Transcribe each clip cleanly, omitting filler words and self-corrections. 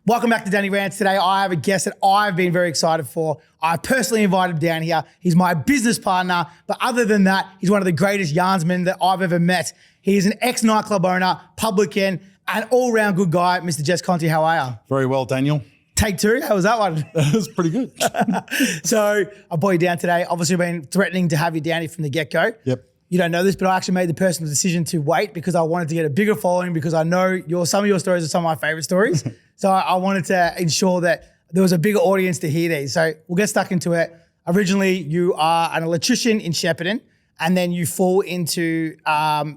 Welcome back to dannyrants. Today, I have a guest that I've been very excited for. I personally invited him down here. He's my business partner, but other than that, he's one of the greatest yarnsmen that I've ever met. He is an ex-nightclub owner, publican, and all-round good guy. Mr. Jess Conti, how are you? Very well, Daniel. Take two, how was that one? That was pretty good. So I brought you down today. Obviously, I've been threatening to have you down here from the get-go. Yep. You don't know this, but I actually made the personal decision to wait because I wanted to get a bigger following because I know some of your stories are some of my favorite stories. So I wanted to ensure that there was a bigger audience to hear these. So we'll get stuck into it. Originally, you are an electrician in Shepparton, and then you fall into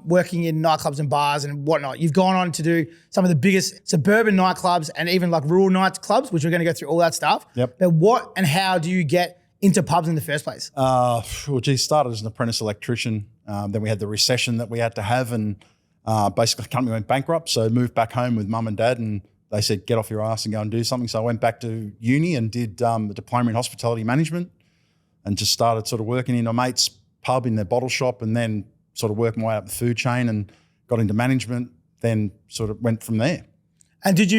working in nightclubs and bars and whatnot. You've gone on to do some of the biggest suburban nightclubs and even like rural nightclubs, which we're going to go through all that stuff. Yep. But what and how do you get into pubs in the first place? Started as an apprentice electrician. Then we had the recession that we had to have, and basically the company went bankrupt. So I moved back home with mum and dad, and they said, get off your ass and go and do something. So I went back to uni and did a diploma in hospitality management and just started sort of working in a mate's pub in their bottle shop, and then sort of worked my way up the food chain and got into management, then sort of went from there. And how did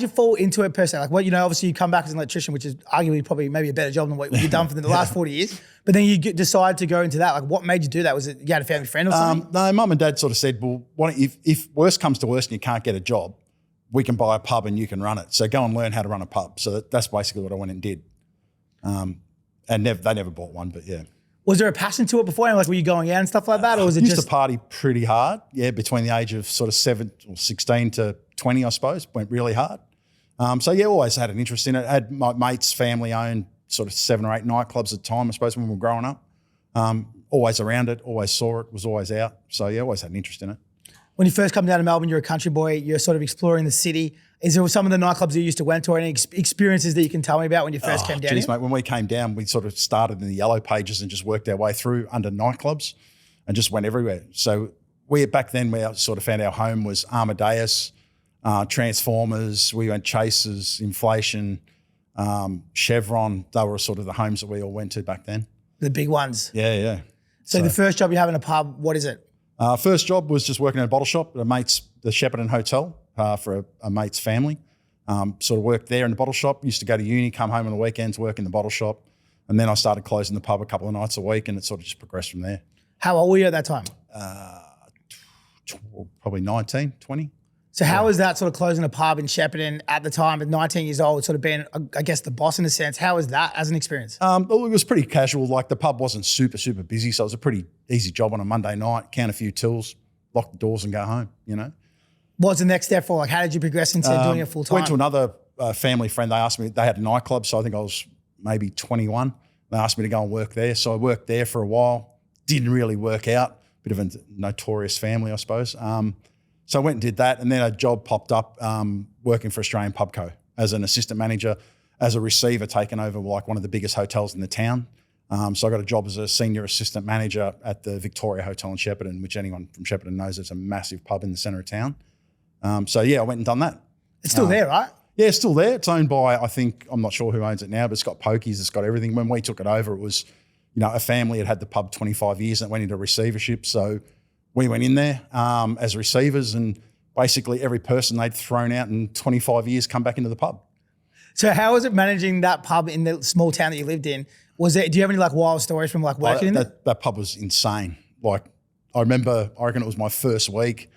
you fall into it per se? Like, well, obviously you come back as an electrician, which is arguably probably maybe a better job than what you've done for the last 40 years. But then you decide to go into that. Like, what made you do that? Was it you had a family friend or something? No, mum and dad sort of said, well, why don't if worst comes to worst and you can't get a job, we can buy a pub and you can run it. So go and learn how to run a pub. So that's basically what I went and did. And they never bought one, but yeah. Was there a passion to it before? Like, were you going out and stuff like that? Or was it used to party pretty hard, between the age of sort of 16 to 20, I suppose, went really hard. Always had an interest in it. I had my mate's family owned sort of 7 or 8 nightclubs at the time, I suppose, when we were growing up. Always around it, always saw it, was always out. So always had an interest in it. When you first come down to Melbourne, you're a country boy, you're sort of exploring the city. Is there some of the nightclubs you used to went to, or any experiences that you can tell me about when you first came down here? Mate, when we came down, we sort of started in the yellow pages and just worked our way through under nightclubs and just went everywhere. So back then we sort of found our home was Amadeus, Transformers, we went Chasers, Inflation, Chevron. They were sort of the homes that we all went to back then. The big ones. Yeah. So the first job you have in a pub, what is it? First job was just working in a bottle shop at the Shepparton Hotel for a mate's family. Sort of worked there in the bottle shop. Used to go to uni, come home on the weekends, work in the bottle shop. And then I started closing the pub a couple of nights a week, and it sort of just progressed from there. How old were you at that time? Probably 19, 20. So how was that sort of closing a pub in Shepparton at the time at 19 years old, sort of being, I guess, the boss in a sense? How was that as an experience? It was pretty casual. Like the pub wasn't super, super busy. So it was a pretty easy job on a Monday night, count a few tills, lock the doors and go home, What's the next step for? Like, how did you progress into doing it full time? Went to another family friend. They asked me, they had a nightclub. So I think I was maybe 21. They asked me to go and work there. So I worked there for a while. Didn't really work out. Bit of a notorious family, I suppose. So I went and did that, and then a job popped up working for Australian Pubco as an assistant manager, as a receiver, taking over like one of the biggest hotels in the town. So I got a job as a senior assistant manager at the Victoria Hotel in Shepparton, which anyone from Shepparton knows it's a massive pub in the centre of town. I went and done that. It's still there, right? Yeah, it's still there. It's owned by, I'm not sure who owns it now, but it's got pokies, it's got everything. When we took it over, it was, a family had the pub 25 years and it went into receivership. So we went in there as receivers, and basically every person they'd thrown out in 25 years come back into the pub. So how was it managing that pub in the small town that you lived in? Do you have any like wild stories from like working in it? That pub was insane. Like I reckon it was my first week.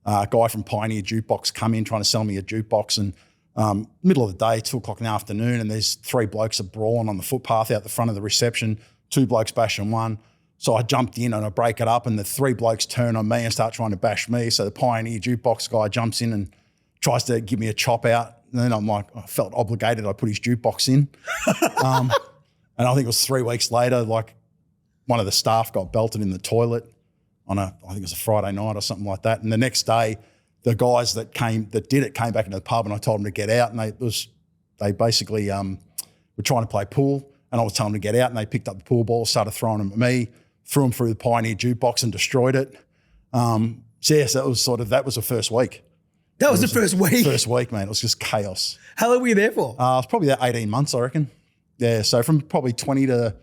A guy from Pioneer Jukebox come in trying to sell me a jukebox, and middle of the day, 2 o'clock in the afternoon, and there's 3 blokes are brawling on the footpath out the front of the reception, 2 blokes bashing one. So I jumped in and I break it up, and the 3 blokes turn on me and start trying to bash me. So the Pioneer Jukebox guy jumps in and tries to give me a chop out. And then I'm like, I felt obligated. I put his jukebox in. And I think it was 3 weeks later, like one of the staff got belted in the toilet on I think it was a Friday night or something like that. And the next day, the guys that did it came back into the pub, and I told them to get out. And they basically were trying to play pool, and I was telling them to get out, and they picked up the pool balls, started throwing them at me, threw them through the Pioneer Jukebox and destroyed it. So that was the first week. That was the first week? First week, man. It was just chaos. How long were you there for? It was probably about 18 months, I reckon. Yeah, so from probably 20 to,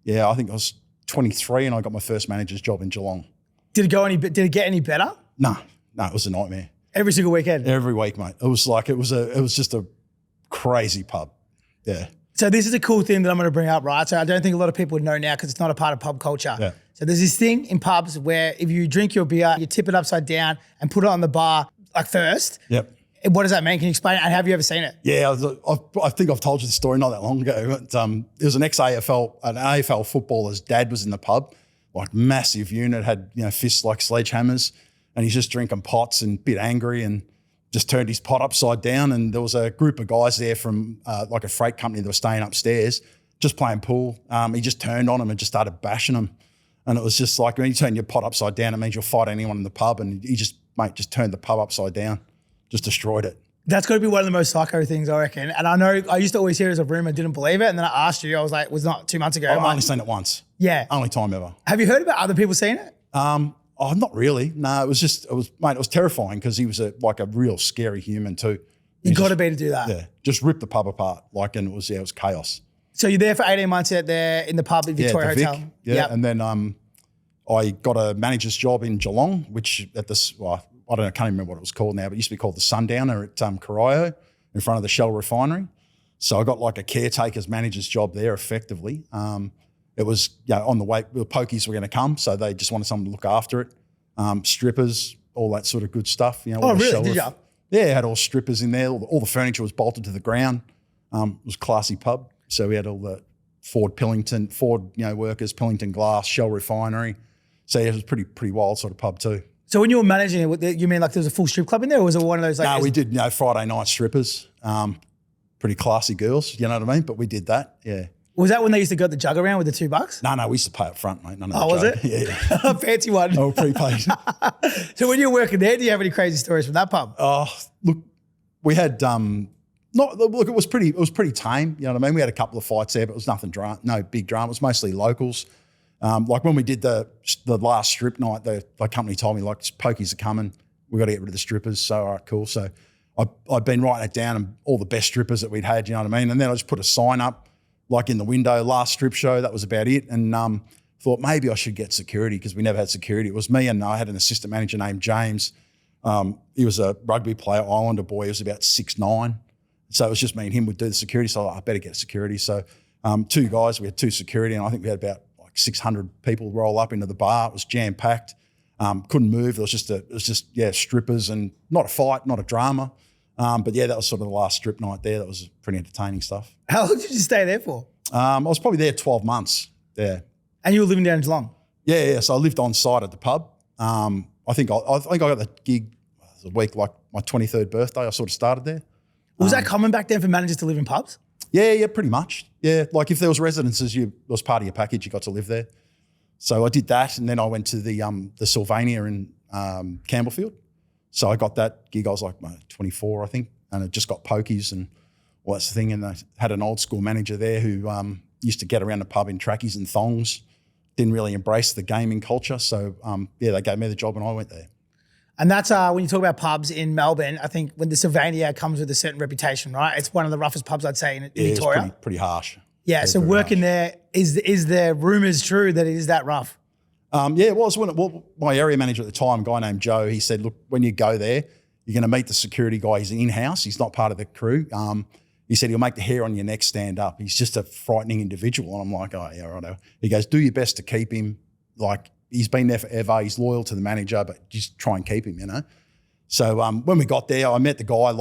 I think I was 23 and I got my first manager's job in Geelong. Did it get any better? No, it was a nightmare. Every single weekend? Every week, mate. It was like, it was just a crazy pub. Yeah. So this is a cool thing that I'm going to bring up, right? So I don't think a lot of people would know now because it's not a part of pub culture. Yeah. So there's this thing in pubs where if you drink your beer, you tip it upside down and put it on the bar like first. Yep. What does that mean? Can you explain it? And have you ever seen it? Yeah, I think I've told you the story not that long ago. But, it was an AFL footballer's dad was in the pub, like massive unit, had fists like sledgehammers, and he's just drinking pots and a bit angry and just turned his pot upside down. And there was a group of guys there from like a freight company that were staying upstairs, just playing pool. He just turned on them and just started bashing them. And it was just like when you turn your pot upside down, it means you'll fight anyone in the pub. And he just turned the pub upside down. Just destroyed it. That's got to be one of the most psycho things, I reckon. And I know I used to always hear it as a rumor, didn't believe it. And then I asked you, I was like, was not 2 months ago. I've only seen it once. Yeah. Only time ever. Have you heard about other people seeing it? Not really. No, it was terrifying because he was a real scary human too. You got to be to do that. Yeah. Just ripped the pub apart. And it was chaos. So you're there for 18 months out there in the pub at Victoria the Hotel. Vic, yeah. Yep. And then I got a manager's job in Geelong, which I don't know, I can't even remember what it was called now, but it used to be called the Sundowner at Corio in front of the Shell refinery. So I got like a caretaker's manager's job there effectively. It was on the way, the pokies were going to come, so they just wanted someone to look after it. Strippers, all that sort of good stuff. Oh, really? Did you? Yeah, it had all strippers in there. All the furniture was bolted to the ground. It was a classy pub. So we had all the Ford workers, Pillington Glass, Shell refinery. So yeah, it was pretty wild sort of pub too. So when you were managing it, you mean like there was a full strip club in there, or was it one of those? No, we did Friday night strippers. Pretty classy girls, you know what I mean? But we did that, yeah. Was that when they used to go the jug around with the $2? No, we used to pay up front, mate. None of was jug. it? Yeah. Fancy one. Oh, prepaid. So when you were working there, do you have any crazy stories from that pub? Look, we had it was pretty tame. You know what I mean? We had a couple of fights there, but it was nothing no big drama. It was mostly locals. Like when we did the last strip night, the company told me like pokies are coming. We got to get rid of the strippers. So all right, cool. So I'd been writing it down and all the best strippers that we'd had. You know what I mean? And then I just put a sign up like in the window. Last strip show. That was about it. And thought maybe I should get security because we never had security. It was me and I had an assistant manager named James. He was a rugby player, Islander boy. He was about 6'9". So it was just me and him would do the security. So I better get security. So 2 guys, we had 2 security, and I think we had about 600 people roll up into the bar. It was jam packed. Couldn't move. It was just strippers and not a fight, not a drama. But yeah, that was sort of the last strip night there. That was pretty entertaining stuff. How long did you stay there for? I was probably there 12 months. Yeah. And you were living down in Geelong? Yeah. So I lived on site at the pub. I think I got the gig the week like my 23rd birthday. I sort of started there. Was that common back then for managers to live in pubs? Yeah, pretty much. Yeah, like if there was residences, it was part of your package. You got to live there. So I did that, and then I went to the Sylvania in Campbellfield. So I got that gig. I was like 24, I think, and it just got pokies and all that's the thing. And I had an old school manager there who used to get around the pub in trackies and thongs. Didn't really embrace the gaming culture. So they gave me the job, and I went there. And that's when you talk about pubs in Melbourne, I think when the Sylvania comes with a certain reputation, right? It's one of the roughest pubs I'd say in Victoria. It's pretty harsh. Yeah, so working there, is there rumours true that it is that rough? It was. My area manager at the time, a guy named Joe, he said, look, when you go there, you're going to meet the security guy. He's in-house. He's not part of the crew. He said he'll make the hair on your neck stand up. He's just a frightening individual. And I'm like, oh, yeah, right. He goes, do your best to keep him. Like, he's been there forever. He's loyal to the manager, but just try and keep him, you know. So when we got there, I met the guy,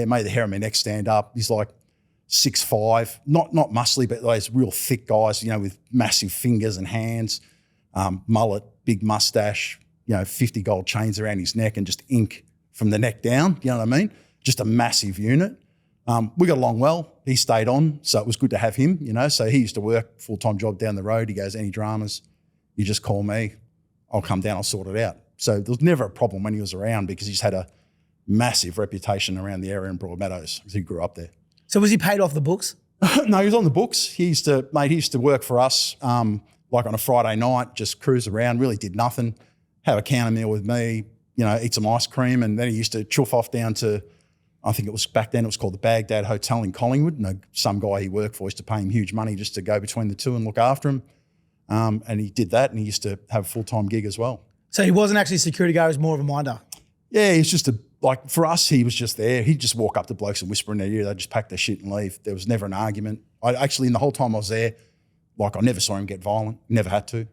made the hair on my neck stand up. He's like 6'5", not muscly, but those real thick guys, you know, with massive fingers and hands, mullet, big mustache, 50 gold chains around his neck and just ink from the neck down, you know what I mean? Just a massive unit. We got along well. He stayed on, so it was good to have him, you know. So he used to work full-time job down the road. He goes, any dramas, you just call me. I'll come down, I'll sort it out. So there was never a problem when he was around because he's had a massive reputation around the area in Broadmeadows because he grew up there. So was he paid off the books? No, he was on the books. He used to work for us like on a Friday night, just cruise around, really did nothing, have a counter meal with me, eat some ice cream, and then he used to chuff off down to, I think it was back then, it was called the Baghdad Hotel in Collingwood. And some guy he worked for used to pay him huge money just to go between the two and look after him. And he did that, and he used to have a full-time gig as well. So he wasn't actually a security guard, he was more of a minder? Yeah, he's just like for us, he was just there. He'd just walk up to blokes and whisper in their ear. They'd just pack their shit and leave. There was never an argument. I actually, in the whole time I was there, like I never saw him get violent. Never had to.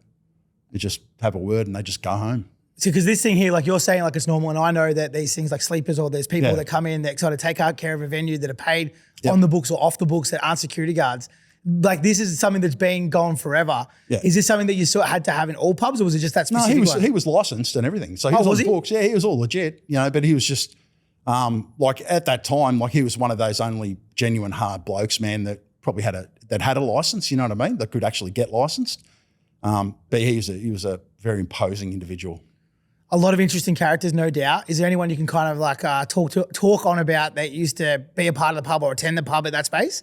They just have a word and they just go home. So, because this thing here, like you're saying, like it's normal, and I know that these things like sleepers or there's people that come in that sort of take out care of a venue that are paid on the books or off the books that aren't security guards. Like this is something that's been going forever. Yeah. Is this something that you sort of had to have in all pubs, or was it just that specific one? He was licensed and everything. So he was on the books. Yeah, he was all legit, you know, but he was just like at that time, like he was one of those only genuine hard blokes, man, that probably had a license, you know what I mean, that could actually get licensed. But he was a very imposing individual. A lot of interesting characters, no doubt. Is there anyone you can kind of like talk on about that used to be a part of the pub or attend the pub at that space?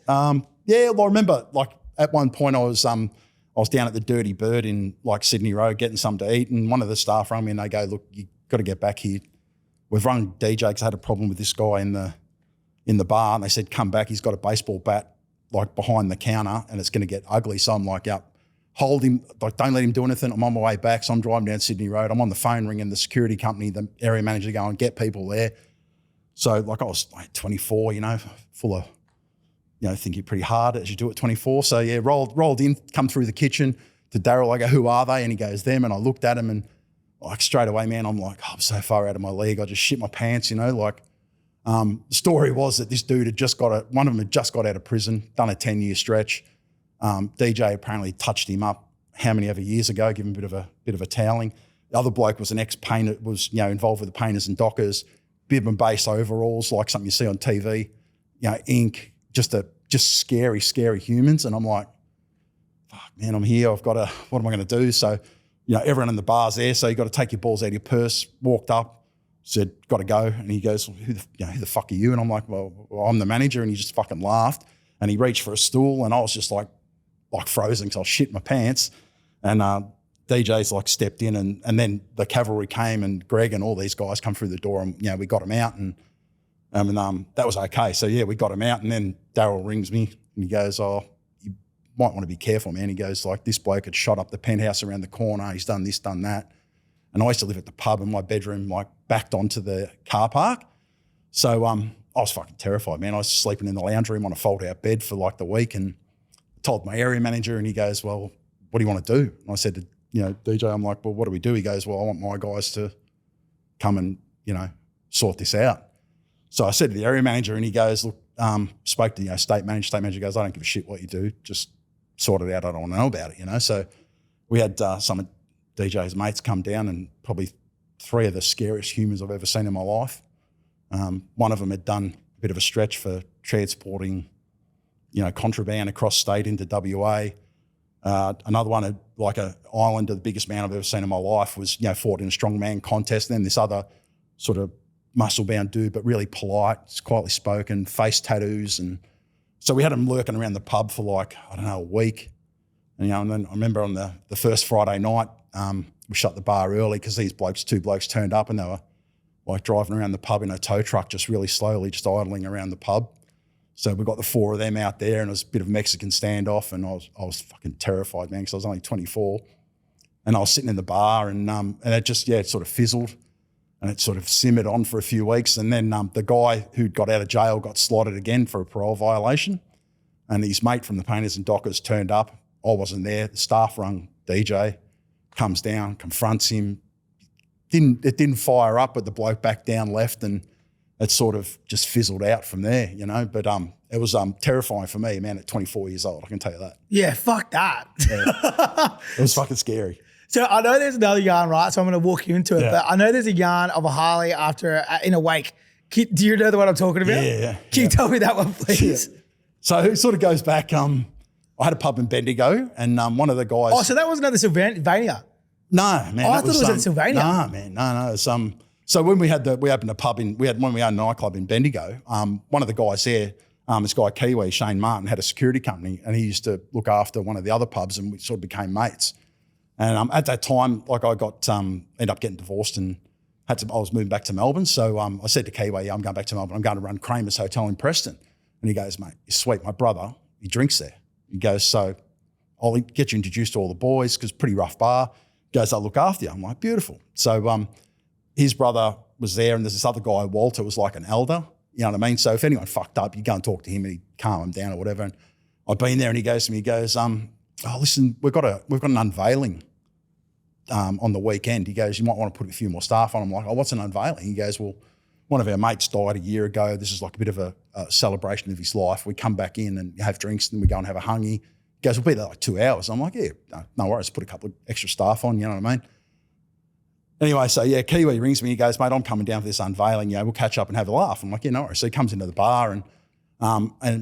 Yeah, well, I remember like at one point I was down at the Dirty Bird in like Sydney Road getting something to eat, and one of the staff rang me and they go, "Look, you got to get back here. We've rung DJ because I had a problem with this guy in the bar, and they said come back. He's got a baseball bat like behind the counter, and it's going to get ugly." So I'm like, "Yep, hold him. Like, don't let him do anything." I'm on my way back, so I'm driving down Sydney Road. I'm on the phone ringing the security company, the area manager, going, "Get people there." So like I was like 24, you know, full of, you know, thinking pretty hard as you do at 24. So yeah, rolled in, come through the kitchen to Daryl. I go, "Who are they?" And he goes, "Them." And I looked at him and like straight away, man, I'm like, I'm so far out of my league. I just shit my pants, you know. Like the story was that this dude one of them had just got out of prison, done a 10-year stretch. DJ apparently touched him up how many ever years ago, give him a bit of a toweling. The other bloke was an ex-painter, was, you know, involved with the painters and dockers, bib and base overalls, like something you see on TV, you know, ink, just scary, scary humans. And I'm like, fuck, man, I'm here. What am I going to do? So, you know, everyone in the bar's there. So you got to take your balls out of your purse. Walked up, said, got to go. And he goes, well, who the fuck are you? And I'm like, well, I'm the manager. And he just fucking laughed. And he reached for a stool. And I was just like frozen because I was shitting my pants. And DJ's like stepped in and then the cavalry came and Greg and all these guys come through the door and, you know, we got him out and that was okay. So yeah, we got him out and then Daryl rings me and he goes, "Oh, you might want to be careful, man." He goes, like, this bloke had shot up the penthouse around the corner. He's done this, done that. And I used to live at the pub and my bedroom like backed onto the car park. So I was fucking terrified, man. I was sleeping in the lounge room on a fold out bed for like the week and told my area manager and he goes, "Well, what do you want to do?" And I said to, you know, DJ, I'm like, "Well, what do we do?" He goes, "Well, I want my guys to come and, you know, sort this out." So I said to the area manager and he goes, "Look," spoke to, you know, state manager. State manager goes, "I don't give a shit what you do. Just sort it out. I don't want to know about it," you know. So we had some of DJ's mates come down and probably 3 of the scariest humans I've ever seen in my life. One of them had done a bit of a stretch for transporting, you know, contraband across state into WA. Another one had like an islander, the biggest man I've ever seen in my life, was, you know, fought in a strongman contest. And then this other sort of muscle-bound dude, but really polite, quietly spoken, face tattoos. And so we had him lurking around the pub for like, I don't know, a week. And, you know, and then I remember on the first Friday night, we shut the bar early because these 2 blokes turned up and they were like driving around the pub in a tow truck, just really slowly, just idling around the pub. So we got the 4 of them out there and it was a bit of a Mexican standoff and I was fucking terrified, man, because I was only 24. And I was sitting in the bar and it just, yeah, it sort of fizzled and it sort of simmered on for a few weeks. And then the guy who'd got out of jail got slotted again for a parole violation. And his mate from the painters and dockers turned up. I wasn't there. The staff rung DJ, comes down, confronts him. It didn't fire up, but the bloke backed down, left, and it sort of just fizzled out from there, you know. But it was terrifying for me, man, at 24 years old, I can tell you that. Yeah, fuck that. Yeah. It was fucking scary. So I know there's another yarn, right? So I'm going to walk you into it. Yeah. But I know there's a yarn of a Harley in a wake. Do you know the one I'm talking about? Yeah. Can you tell me that one, please? Yeah. So it sort of goes back. I had a pub in Bendigo and one of the guys. Oh, so that wasn't at the Sylvania? No, man. I thought it was at Sylvania. Nah, man. No. So when we opened a pub when we owned a nightclub in Bendigo, one of the guys there, this guy Kiwi, Shane Martin, had a security company and he used to look after one of the other pubs and we sort of became mates. And at that time, like I got ended up getting divorced and I was moving back to Melbourne. So I said to Kiwi, "I'm going back to Melbourne. I'm going to run Kramer's Hotel in Preston." And he goes, "Mate, you're sweet. My brother, he drinks there." He goes, "So I'll get you introduced to all the boys because pretty rough bar." He goes, "I'll look after you." I'm like, "Beautiful." So his brother was there, and there's this other guy, Walter, was like an elder. You know what I mean? So if anyone fucked up, you go and talk to him and he'd calm them down or whatever. And I've been there, and he goes to me, he goes, oh, listen, we've got an unveiling on the weekend. He goes, you might want to put a few more staff on. I'm like, oh, what's an unveiling? He goes, well, one of our mates died a year ago. This is like a bit of a celebration of his life. We come back in and have drinks, and then we go and have a hungy. He goes, we'll be there like 2 hours. I'm like, yeah, no worries, put a couple of extra staff on, you know what I mean? Anyway, so yeah, Kiwi rings me. He goes, mate, I'm coming down for this unveiling. You know, we'll catch up and have a laugh. I'm like, yeah, no worries. So he comes into the bar and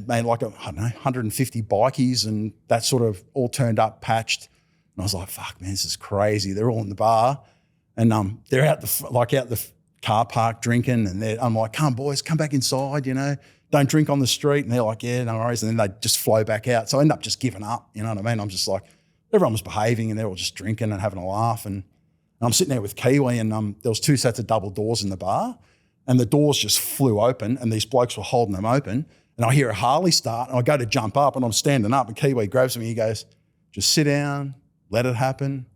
made like, I don't know, 150 bikies, and that sort of all turned up, patched. And I was like, fuck, man, this is crazy. They're all in the bar, and they're out the car park drinking, and I'm like, come boys, come back inside, you know, don't drink on the street. And they're like, yeah, no worries. And then they just flow back out. So I end up just giving up, you know what I mean? I'm just like, everyone was behaving, and they're all just drinking and having a laugh. And I'm sitting there with Kiwi, and there was 2 sets of double doors in the bar, and the doors just flew open, and these blokes were holding them open. And I hear a Harley start, and I go to jump up, and I'm standing up, and Kiwi grabs me. He goes, just sit down, let it happen.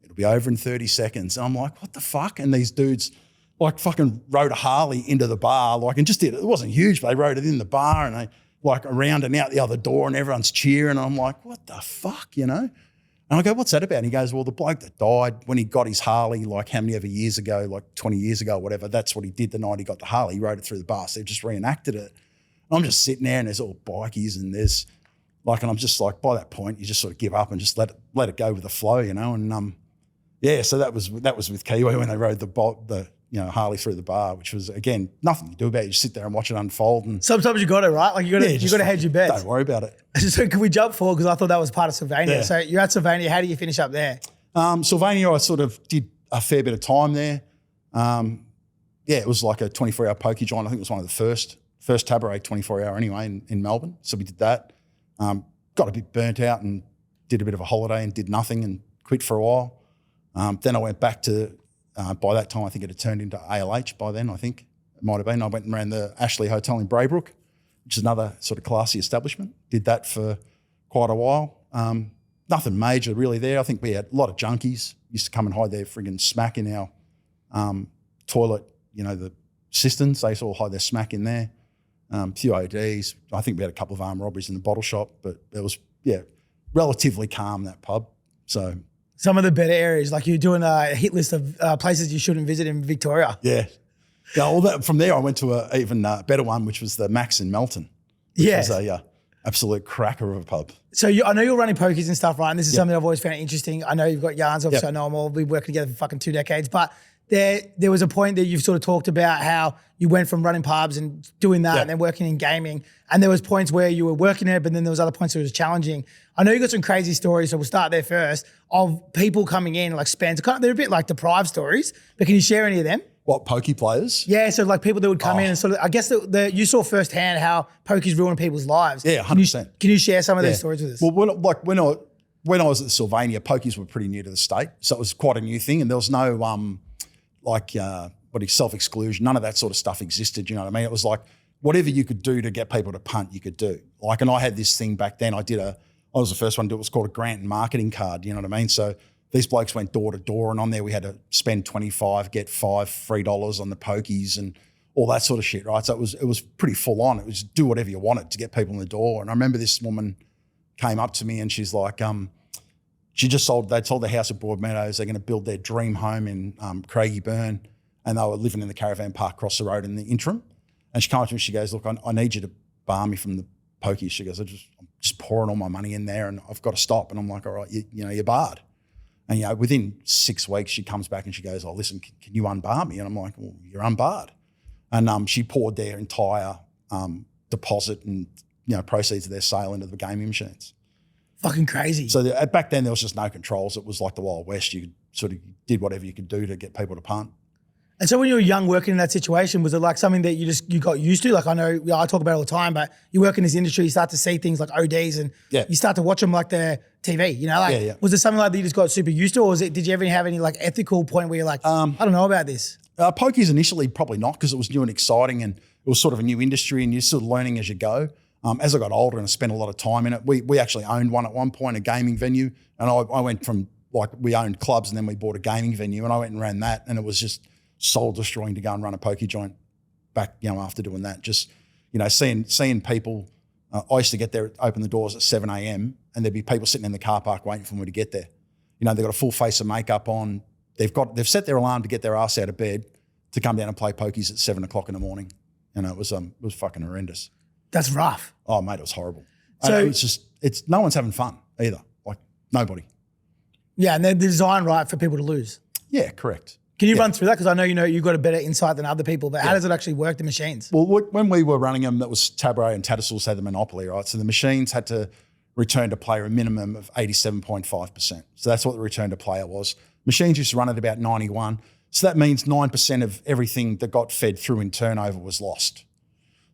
It'll be over in 30 seconds. And I'm like, what the fuck? And these dudes like fucking rode a Harley into the bar, like, and just did it. It wasn't huge, but they rode it in the bar, and they like around and out the other door, and everyone's cheering. And I'm like, what the fuck, you know? And I go, what's that about? And he goes, well, the bloke that died when he got his Harley, like how many ever years ago, like 20 years ago or whatever, that's what he did the night he got the Harley. He rode it through the bar. So they just reenacted it. And I'm just sitting there, and there's all bikies, and there's like, and I'm just like, by that point, you just sort of give up and just let it go with the flow, you know? And yeah, so that was with Kiwi when they rode the Harley through the bar, which was, again, nothing to do about it. You just sit there and watch it unfold. And sometimes you got it, right? Like you got to hedge your bets. Don't worry about it. So can we jump forward? Because I thought that was part of Sylvania. Yeah. So you're at Sylvania. How do you finish up there? Sylvania, I sort of did a fair bit of time there. It was like a 24-hour pokey joint. I think it was one of the first Tabaret 24-hour anyway in Melbourne. So we did that. Got a bit burnt out and did a bit of a holiday and did nothing and quit for a while. Then I went back to, by that time, I think it had turned into ALH by then, I think it might have been. I went and ran the Ashley Hotel in Braybrook, which is another sort of classy establishment. Did that for quite a while. Nothing major really there. I think we had a lot of junkies used to come and hide their friggin' smack in our toilet, you know, the cisterns. They used to all hide their smack in there. Few ODs. I think we had a couple of armed robberies in the bottle shop, but it was, relatively calm, that pub. So some of the better areas, like you're doing a hit list of places you shouldn't visit in Victoria. Yeah. All that, from there, I went to a even better one, which was the Max in Melton. Which was a absolute cracker of a pub. So I know you're running pokies and stuff, right? And this is something I've always found interesting. I know you've got yarns, obviously I know them all. We've worked together for fucking 2 decades. But there was a point that you've sort of talked about how you went from running pubs and doing that and then working in gaming. And there was points where you were working it, but then there was other points where it was challenging. I know you got some crazy stories, so we'll start there first, of people coming in, like Spence. They're a bit like deprived stories, but can you share any of them? What, pokey players? Yeah, so like people that would come in and sort of, I guess you saw firsthand how pokies ruining people's lives. Yeah, 100%. Can you share some of those stories with us? Well, when I was at Sylvania, pokies were pretty new to the state, so it was quite a new thing, and there was no self-exclusion, none of that sort of stuff existed, you know what I mean? It was like whatever you could do to get people to punt, you could do. Like, and I had this thing back then, I was the first one to do it, was called a grant and marketing card, you know what I mean? So these blokes went door to door, and on there we had to spend 25, get $5 free on the pokies and all that sort of shit, right? So it was pretty full on. It was do whatever you wanted to get people in the door. And I remember this woman came up to me and she's like, they'd sold the house at Broadmeadows. They're going to build their dream home in Craigieburn, and they were living in the caravan park across the road in the interim. And she came up to me, she goes, look, I need you to bar me from the pokies. She goes, I'm just pouring all my money in there and I've got to stop. And I'm like, all right, you're barred. And, you know, within 6 weeks, she comes back and she goes, oh, listen, can you unbar me? And I'm like, well, you're unbarred. And she poured their entire deposit and, you know, proceeds of their sale into the gaming machines. Fucking crazy. So back then there was just no controls. It was like the Wild West. You sort of did whatever you could do to get people to punt. And so when you were young working in that situation, was it like something that you got used to? Like I know I talk about it all the time, but you work in this industry, you start to see things like ODs and you start to watch them like they're TV, you know? Like, was it something like that you just got super used to, or did you ever have any like ethical point where you're like, I don't know about this? Pokies initially probably not, because it was new and exciting and it was sort of a new industry and you're sort of learning as you go. As I got older and I spent a lot of time in it, we actually owned one at one point, a gaming venue, and I went from like we owned clubs and then we bought a gaming venue and I went and ran that, and it was just soul destroying to go and run a pokey joint back, after doing that. Just, seeing people. I used to get there, open the doors at 7 a.m. and there'd be people sitting in the car park waiting for me to get there. They've got a full face of makeup on. They've set their alarm to get their ass out of bed to come down and play pokies at 7 o'clock in the morning. It was fucking horrendous. That's rough. Oh mate, it was horrible. So it's no one's having fun either. Like nobody. Yeah, and they're designed right for people to lose. Yeah, correct. Can you run through that? Because I know you've got a better insight than other people, but how does it actually work, the machines? Well, when we were running them, that was Tabro and Tattersalls had the monopoly, right? So the machines had to return to player a minimum of 87.5%. So that's what the return to player was. Machines used to run at about 91. So that means 9% of everything that got fed through in turnover was lost.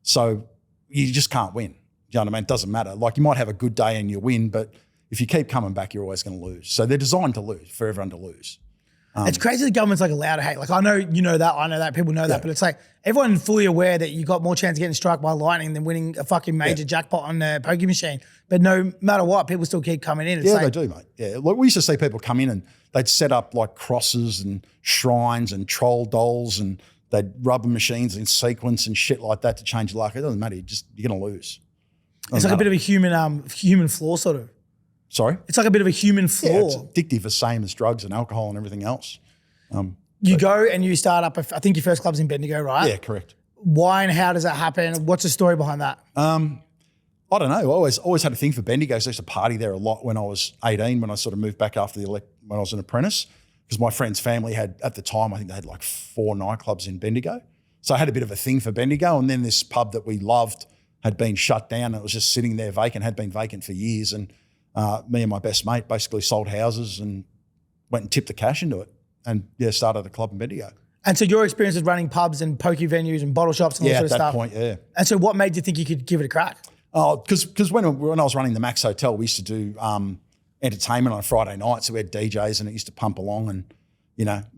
So you just can't win. You know what I mean? It doesn't matter. Like you might have a good day and you win, but if you keep coming back, you're always going to lose. So they're designed to lose, for everyone to lose. It's crazy the government's like allowed to hate. Like I know you know that, I know that, people know that, but it's like everyone fully aware that you got more chance of getting struck by lightning than winning a fucking major jackpot on the pokey machine. But no matter what, people still keep coming in. It's they do, mate. Yeah, like we used to see people come in and they'd set up like crosses and shrines and troll dolls and they'd rubber machines in sequence and shit like that to change luck. It doesn't matter. You're going to lose. It's like a bit of a human flaw sort of. Sorry? It's like a bit of a human flaw. Yeah, it's addictive, the same as drugs and alcohol and everything else. You go and you start up, I think your first club's in Bendigo, right? Yeah, correct. Why and how does that happen? What's the story behind that? I don't know. I always had a thing for Bendigo. So I used to party there a lot when I was 18, when I sort of moved back after when I was an apprentice, because my friend's family had, at the time, I think they had like 4 nightclubs in Bendigo. So I had a bit of a thing for Bendigo. And then this pub that we loved had been shut down and it was just sitting there vacant, had been vacant for years. And me and my best mate basically sold houses and went and tipped the cash into it and started a club in Bendigo. And so your experience with running pubs and pokey venues and bottle shops and all sort of stuff. Yeah, at that point, yeah. And so what made you think you could give it a crack? Oh, because when I was running the Max Hotel, we used to do entertainment on a Friday night. So we had DJs and it used to pump along and,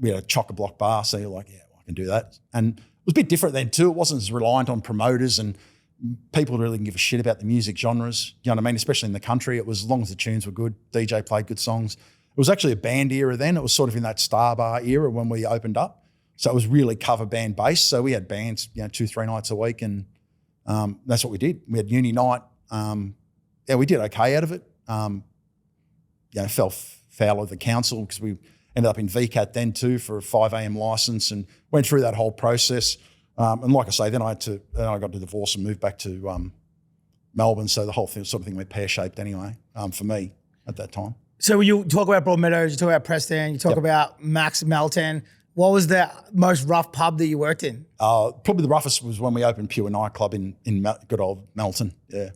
we had a chock-a-block bar. So you're like, yeah, well, I can do that. And it was a bit different then too. It wasn't as reliant on promoters and people really didn't give a shit about the music genres, you know what I mean? Especially in the country, it was as long as the tunes were good, DJ played good songs. It was actually a band era then. It was sort of in that Star Bar era when we opened up. So it was really cover band based. So we had bands, 2-3 nights a week and that's what we did. We had uni night. We did okay out of it. Fell foul of the council because we ended up in VCAT then too for a 5 a.m. license and went through that whole process. And like I say, then I got a divorce and moved back to Melbourne. So the whole thing sort of thing went pear-shaped anyway for me at that time. So when you talk about Broadmeadows, you talk about Preston, you talk about Max Melton. What was the most rough pub that you worked in? Probably the roughest was when we opened Pure nightclub in good old Melton. Yeah.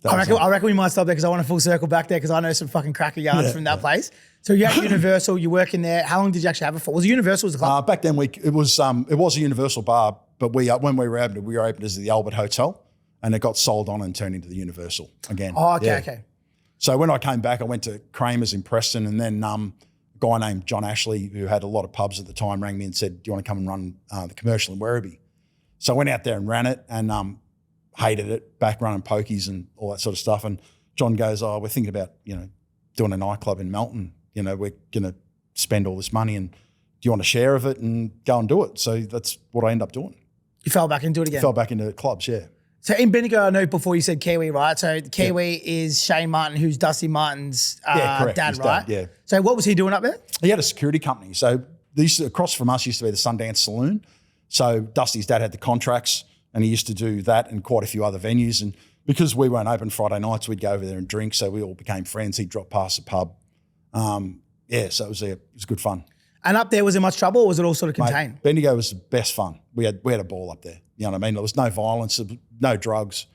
I reckon we might stop there because I want to full circle back there because I know some fucking cracker yarns from that place. So you're at Universal, you're working there. How long did you actually have it for? Was it Universal was the club? Back then it was a Universal bar, but when we were opened as the Albert Hotel and it got sold on and turned into the Universal again. Oh, okay, okay. So when I came back, I went to Kramer's in Preston and then a guy named John Ashley, who had a lot of pubs at the time, rang me and said, do you want to come and run the commercial in Werribee? So I went out there and ran it and hated it, back running pokies and all that sort of stuff. And John goes, we're thinking about, doing a nightclub in Melton. We're going to spend all this money and do you want a share of it and go and do it? So that's what I ended up doing. You fell back into it again? Fell back into clubs, yeah. So in Bendigo, I know before you said Kiwi, right? So Kiwi is Shane Martin, who's Dusty Martin's dad, His right? Dad, yeah. So what was he doing up there? He had a security company. So across from us used to be the Sundance Saloon. So Dusty's dad had the contracts and he used to do that and quite a few other venues. And because we weren't open Friday nights, we'd go over there and drink. So we all became friends. He'd drop past the pub. So it was good fun. And up there, was there much trouble or was it all sort of contained? Mate, Bendigo was the best fun. We had a ball up there. You know what I mean? There was no violence, no drugs.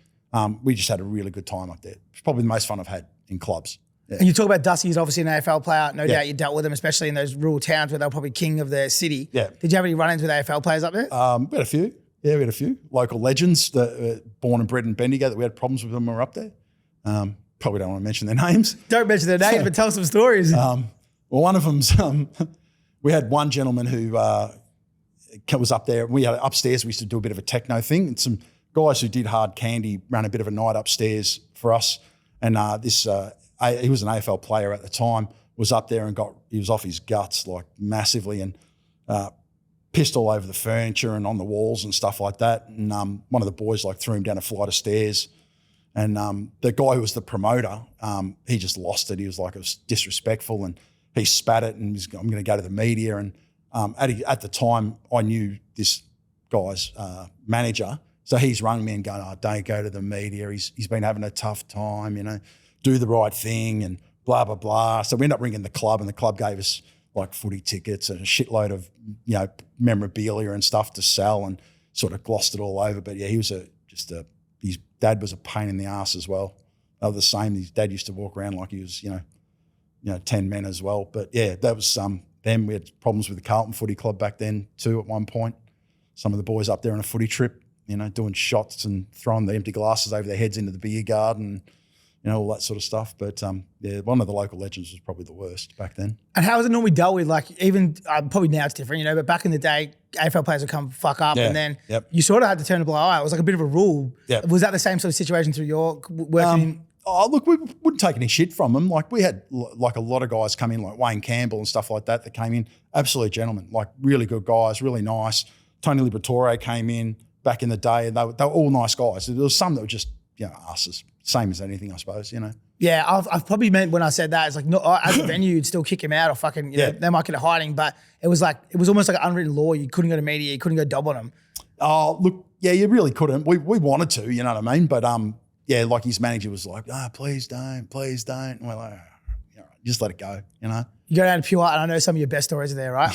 We just had a really good time up there. It's probably the most fun I've had in clubs. Yeah. And you talk about Dusty, he's obviously an AFL player. No doubt you dealt with him, especially in those rural towns where they were probably king of the city. Yeah. Did you have any run-ins with AFL players up there? We had a few. Yeah, we had a few. Local legends that were born and bred in Bendigo that we had problems with when we were up there. Probably don't want to mention their names. Don't mention their names, but tell some stories. Well, one of them's, we had one gentleman who was up there. We had upstairs, we used to do a bit of a techno thing. And some guys who did hard candy ran a bit of a night upstairs for us. And he was an AFL player at the time, was up there and he was off his guts like massively. And pissed all over the furniture and on the walls and stuff like that. And one of the boys like threw him down a flight of stairs. And the guy who was the promoter, he just lost it. He was like, it was disrespectful, and he spat it and was, I'm going to go to the media. And at the time, I knew this guy's manager. So he's rung me and going, oh, don't go to the media. He's been having a tough time, you know, do the right thing and blah, blah, blah. So we ended up ringing the club, and the club gave us like footy tickets and a shitload of, you know, memorabilia and stuff to sell, and sort of glossed it all over. But yeah, he was his dad was a pain in the ass as well. They were the same. His dad used to walk around like he was, you know, 10 men as well. But yeah, that was them. We had problems with the Carlton Footy Club back then too at one point. Some of the boys up there on a footy trip, you know, doing shots and throwing the empty glasses over their heads into the beer garden, you know, all that sort of stuff. But yeah, one of the local legends was probably the worst back then. And how was it normally dealt with? Like, even probably now it's different, you know, but back in the day, AFL players would come fuck up, and then you sort of had to turn a blind eye. It was like a bit of a rule. Yep. Was that the same sort of situation through your working? Oh, look, we wouldn't take any shit from them. Like, we had like a lot of guys come in, like Wayne Campbell and stuff like that came in. Absolute gentlemen, like really good guys, really nice. Tony Liberatore came in back in the day, and they were all nice guys. There was some that were just, you know, asses, same as anything, I suppose, you know. Yeah, I've probably meant when I said that, it's like, no, as a venue, you'd still kick him out or fucking, you know, they might get a hiding, but it was almost like an unwritten law. You couldn't go to media, you couldn't go dob on them. Oh, look, yeah, you really couldn't. We wanted to, you know what I mean? But yeah, like his manager was like, please don't. And we're like, just let it go, you know. You go down to Pure, and I know some of your best stories are there, right?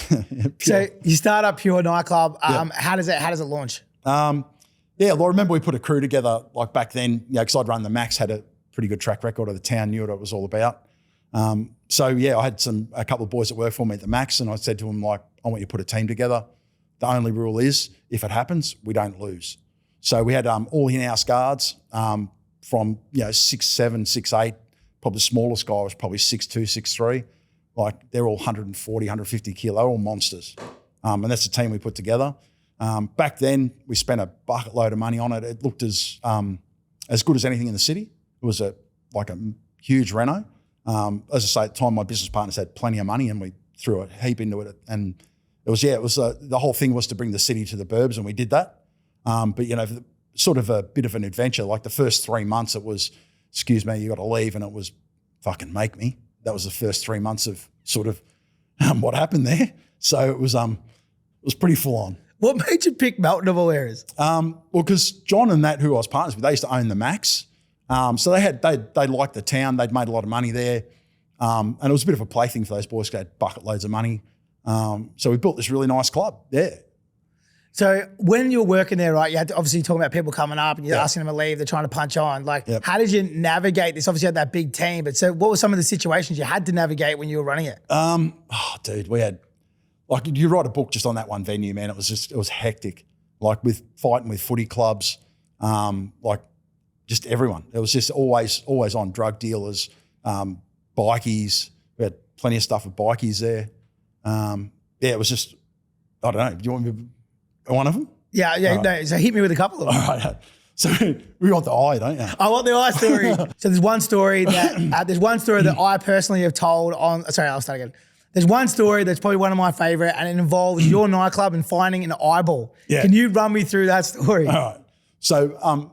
So you start up Pure nightclub. How does it launch? Yeah, well, I remember we put a crew together like back then, you know, because I'd run the Max, had a pretty good track record of the town, knew what it was all about. So yeah, I had a couple of boys that worked for me at the Max, and I said to them, like, I want you to put a team together. The only rule is, if it happens, we don't lose. So we had all in-house guards from, you know, 6'7", 6'8". Probably the smallest guy was probably 6'2", 6'3". Like, they're all 140, 150 kilo, all monsters. And that's the team we put together. Back then, we spent a bucket load of money on it. It looked as good as anything in the city. It was like a huge reno. As I say, at the time, my business partners had plenty of money, and we threw a heap into it. And it was the whole thing was to bring the city to the burbs, and we did that. But, you know, sort of a bit of an adventure. Like, the first 3 months, it was, excuse me, you got to leave, and it was fucking make me. That was the first 3 months of sort of what happened there. So it was pretty full on. What made you pick Melton of all areas? Well, because John and that, who I was partners with, they used to own the Max. So they liked the town. They'd made a lot of money there. And it was a bit of a plaything for those boys who had bucket loads of money. So we built this really nice club. Yeah. So when you're working there, right, you had to obviously talking about people coming up and you're asking them to leave, they're trying to punch on. Like, how did you navigate this? Obviously you had that big team, but so what were some of the situations you had to navigate when you were running it? Dude, we had, like, you write a book just on that one venue, man. It was hectic. Like, with fighting with footy clubs, like just everyone. It was just always on. Drug dealers, bikies. We had plenty of stuff with bikies there. Yeah, it was just, I don't know. Do you want me to one of them? Yeah. Right. No, so hit me with a couple of them. All right. So we want the eye, don't you? I want the eye story. So there's one story that I personally have told on. Sorry, I'll start again. There's one story that's probably one of my favorite, and it involves your nightclub and finding an eyeball. Yeah. Can you run me through that story? All right. So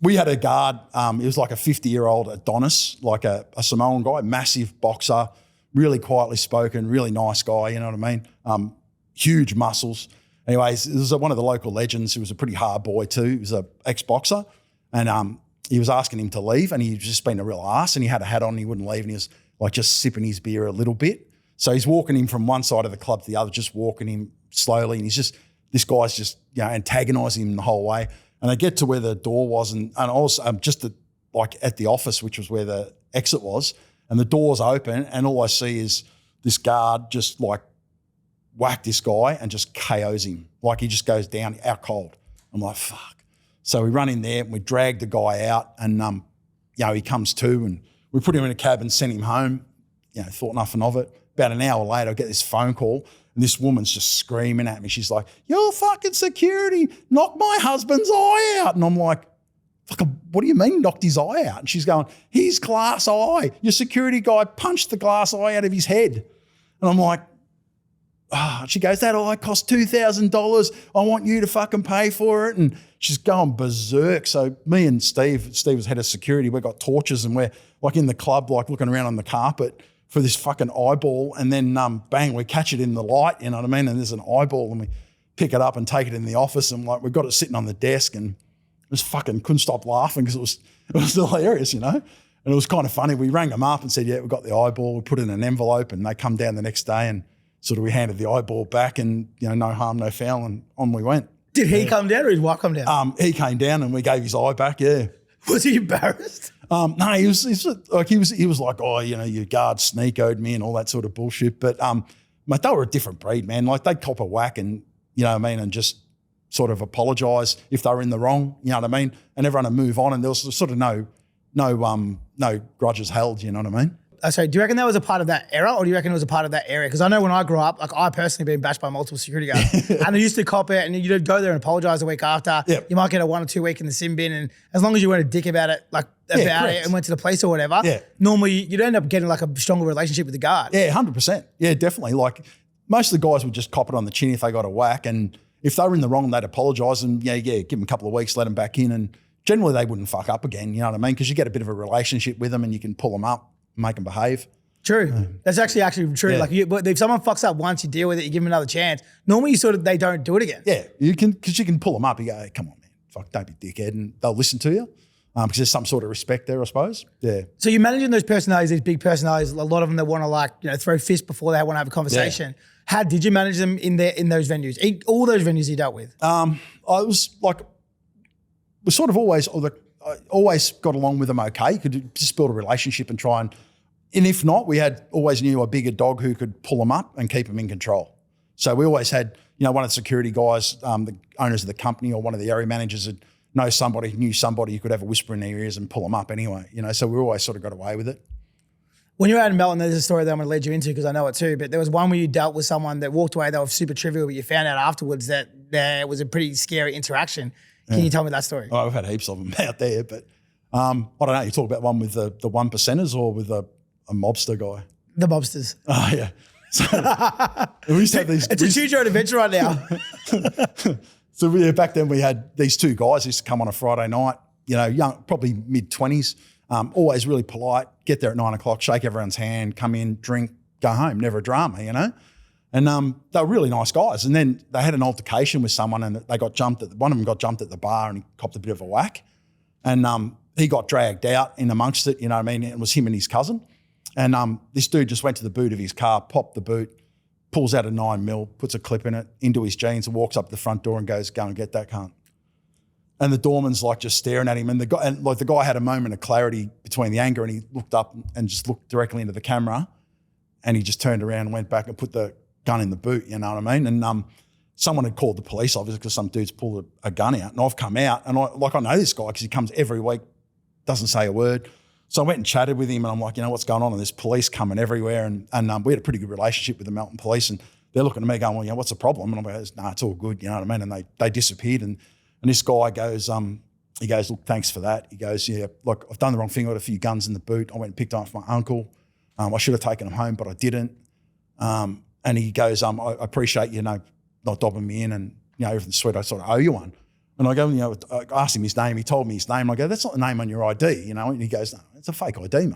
we had a guard. He was like a 50-year-old Adonis, like a Samoan guy, massive boxer, really quietly spoken, really nice guy. You know what I mean? Huge muscles. Anyways, this was one of the local legends who was a pretty hard boy too. He was an ex-boxer, and he was asking him to leave, and he'd just been a real ass, and he had a hat on and he wouldn't leave, and he was like just sipping his beer a little bit. So he's walking him from one side of the club to the other, just walking him slowly, and this guy's just, you know, antagonising him the whole way. And they get to where the door was, and also just at the office, which was where the exit was, and the door's open, and all I see is this guard just like whack this guy and just KOs him. Like, he just goes down out cold. I'm like, fuck. So we run in there and we drag the guy out, and you know, he comes to, and we put him in a cab and sent him home. You know, thought nothing of it. About an hour later, I get this phone call, and this woman's just screaming at me. She's like, "You're fucking security, knock my husband's eye out." And I'm like, "Fuck, what do you mean knocked his eye out?" And she's going, "His glass eye. Your security guy punched the glass eye out of his head." And I'm like, she goes, that eye cost $2,000. I want you to fucking pay for it. And she's going berserk. So me and Steve was head of security. We got torches and we're like in the club, like looking around on the carpet for this fucking eyeball. And then bang, we catch it in the light, you know what I mean? And there's an eyeball and we pick it up and take it in the office. And like, we've got it sitting on the desk and just fucking couldn't stop laughing because it was hilarious, you know? And it was kind of funny. We rang them up and said, yeah, we got the eyeball. We put it in an envelope and they come down the next day and sort of we handed the eyeball back and, you know, no harm, no foul, and on we went. Did he come down or his wife come down? He came down and we gave his eye back, yeah. Was he embarrassed? No, he was like, oh, you know, your guard sneak-owed me and all that sort of bullshit. But mate, they were a different breed, man. Like they'd cop a whack and, you know what I mean, and just sort of apologise if they were in the wrong, you know what I mean? And everyone would move on and there was sort of no grudges held, you know what I mean? So do you reckon that was a part of that era or do you reckon it was a part of that area? Because I know when I grew up, like I personally been bashed by multiple security guards and I used to cop it and you'd go there and apologise a week after. Yep. You might get a 1 or 2 week in the sin bin and as long as you weren't a dick about it, it and went to the police or whatever, normally you'd end up getting like a stronger relationship with the guard. Yeah, 100%. Yeah, definitely. Like most of the guys would just cop it on the chin if they got a whack and if they were in the wrong, they'd apologise and give them a couple of weeks, let them back in and generally they wouldn't fuck up again, you know what I mean? Because you get a bit of a relationship with them and you can pull them up, make them behave. True. That's actually true. Yeah. Like, but if someone fucks up once, you deal with it, you give them another chance. Normally, they don't do it again. Yeah, you can because you can pull them up. You go, hey, come on, man, fuck, don't be a dickhead, and they'll listen to you because there's some sort of respect there, I suppose. Yeah. So you're managing those personalities, these big personalities. A lot of them that want to throw fists before they want to have a conversation. Yeah. How did you manage them in those venues? All those venues you dealt with. I was like, we sort of always got along with them okay. You could just build a relationship and try and if not, we always knew a bigger dog who could pull them up and keep them in control. So we always had, one of the security guys, the owners of the company or one of the area managers knew somebody who could have a whisper in their ears and pull them up anyway, so we always sort of got away with it. When you're out in Melbourne, there's a story that I'm going to lead you into because I know it too, but there was one where you dealt with someone that walked away, they were super trivial, but you found out afterwards that there was a pretty scary interaction. Can you tell me that story? Oh, I've had heaps of them out there, but I don't know, you talk about one with the 1%ers or with a mobster guy? The mobsters. Oh, yeah. So we used to have these. It's a choose-your-own adventure right now. So back then we had these two guys who used to come on a Friday night, young, probably mid-20s, always really polite, get there at 9 o'clock, shake everyone's hand, come in, drink, go home, never a drama, And they were really nice guys. And then they had an altercation with someone and they got jumped one of them got jumped at the bar and he copped a bit of a whack. And he got dragged out in amongst it, it was him and his cousin. And this dude just went to the boot of his car, popped the boot, pulls out a 9mm, puts a clip in it, into his jeans and walks up the front door and goes, go and get that cunt. And the doorman's like just staring at him. And the guy had a moment of clarity between the anger and he looked up and just looked directly into the camera and he just turned around and went back and put the gun in the boot, you know what I mean? And someone had called the police obviously because some dude's pulled a gun out and I've come out and I know this guy because he comes every week, doesn't say a word. So I went and chatted with him and I'm like, what's going on? And there's police coming everywhere. And we had a pretty good relationship with the Melton police and they're looking at me going, well, what's the problem? And I'm like, nah, it's all good, you know what I mean? And they disappeared. And this guy goes, he goes, look, thanks for that. He goes, yeah, look, I've done the wrong thing. I got a few guns in the boot. I went and picked them up for my uncle. I should have taken them home, but I didn't. And he goes, I appreciate you, not dobbing me in and, everything's sweet. I sort of owe you one. And I go, I asked him his name. He told me his name. I go, that's not the name on your ID, And he goes, no, it's a fake ID, mate.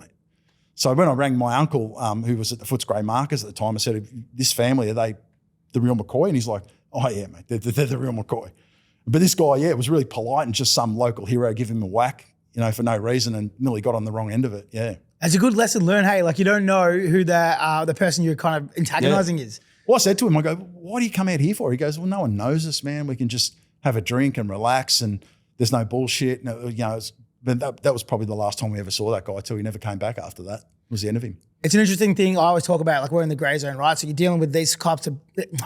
So when I rang my uncle, who was at the Footscray Markers at the time, I said, this family, are they the real McCoy? And he's like, oh, yeah, mate, they're the real McCoy. But this guy, was really polite and just some local hero give him a whack, for no reason and nearly got on the wrong end of it, yeah. It's a good lesson learned, hey? Like you don't know who the person you're kind of antagonising is. Well, I said to him, I go, why do you come out here for? He goes, well, no one knows us, man. We can just have a drink and relax and there's no bullshit. But that was probably the last time we ever saw that guy too. He never came back after that. It was the end of him. It's an interesting thing I always talk about, like we're in the grey zone, right? So you're dealing with these types of,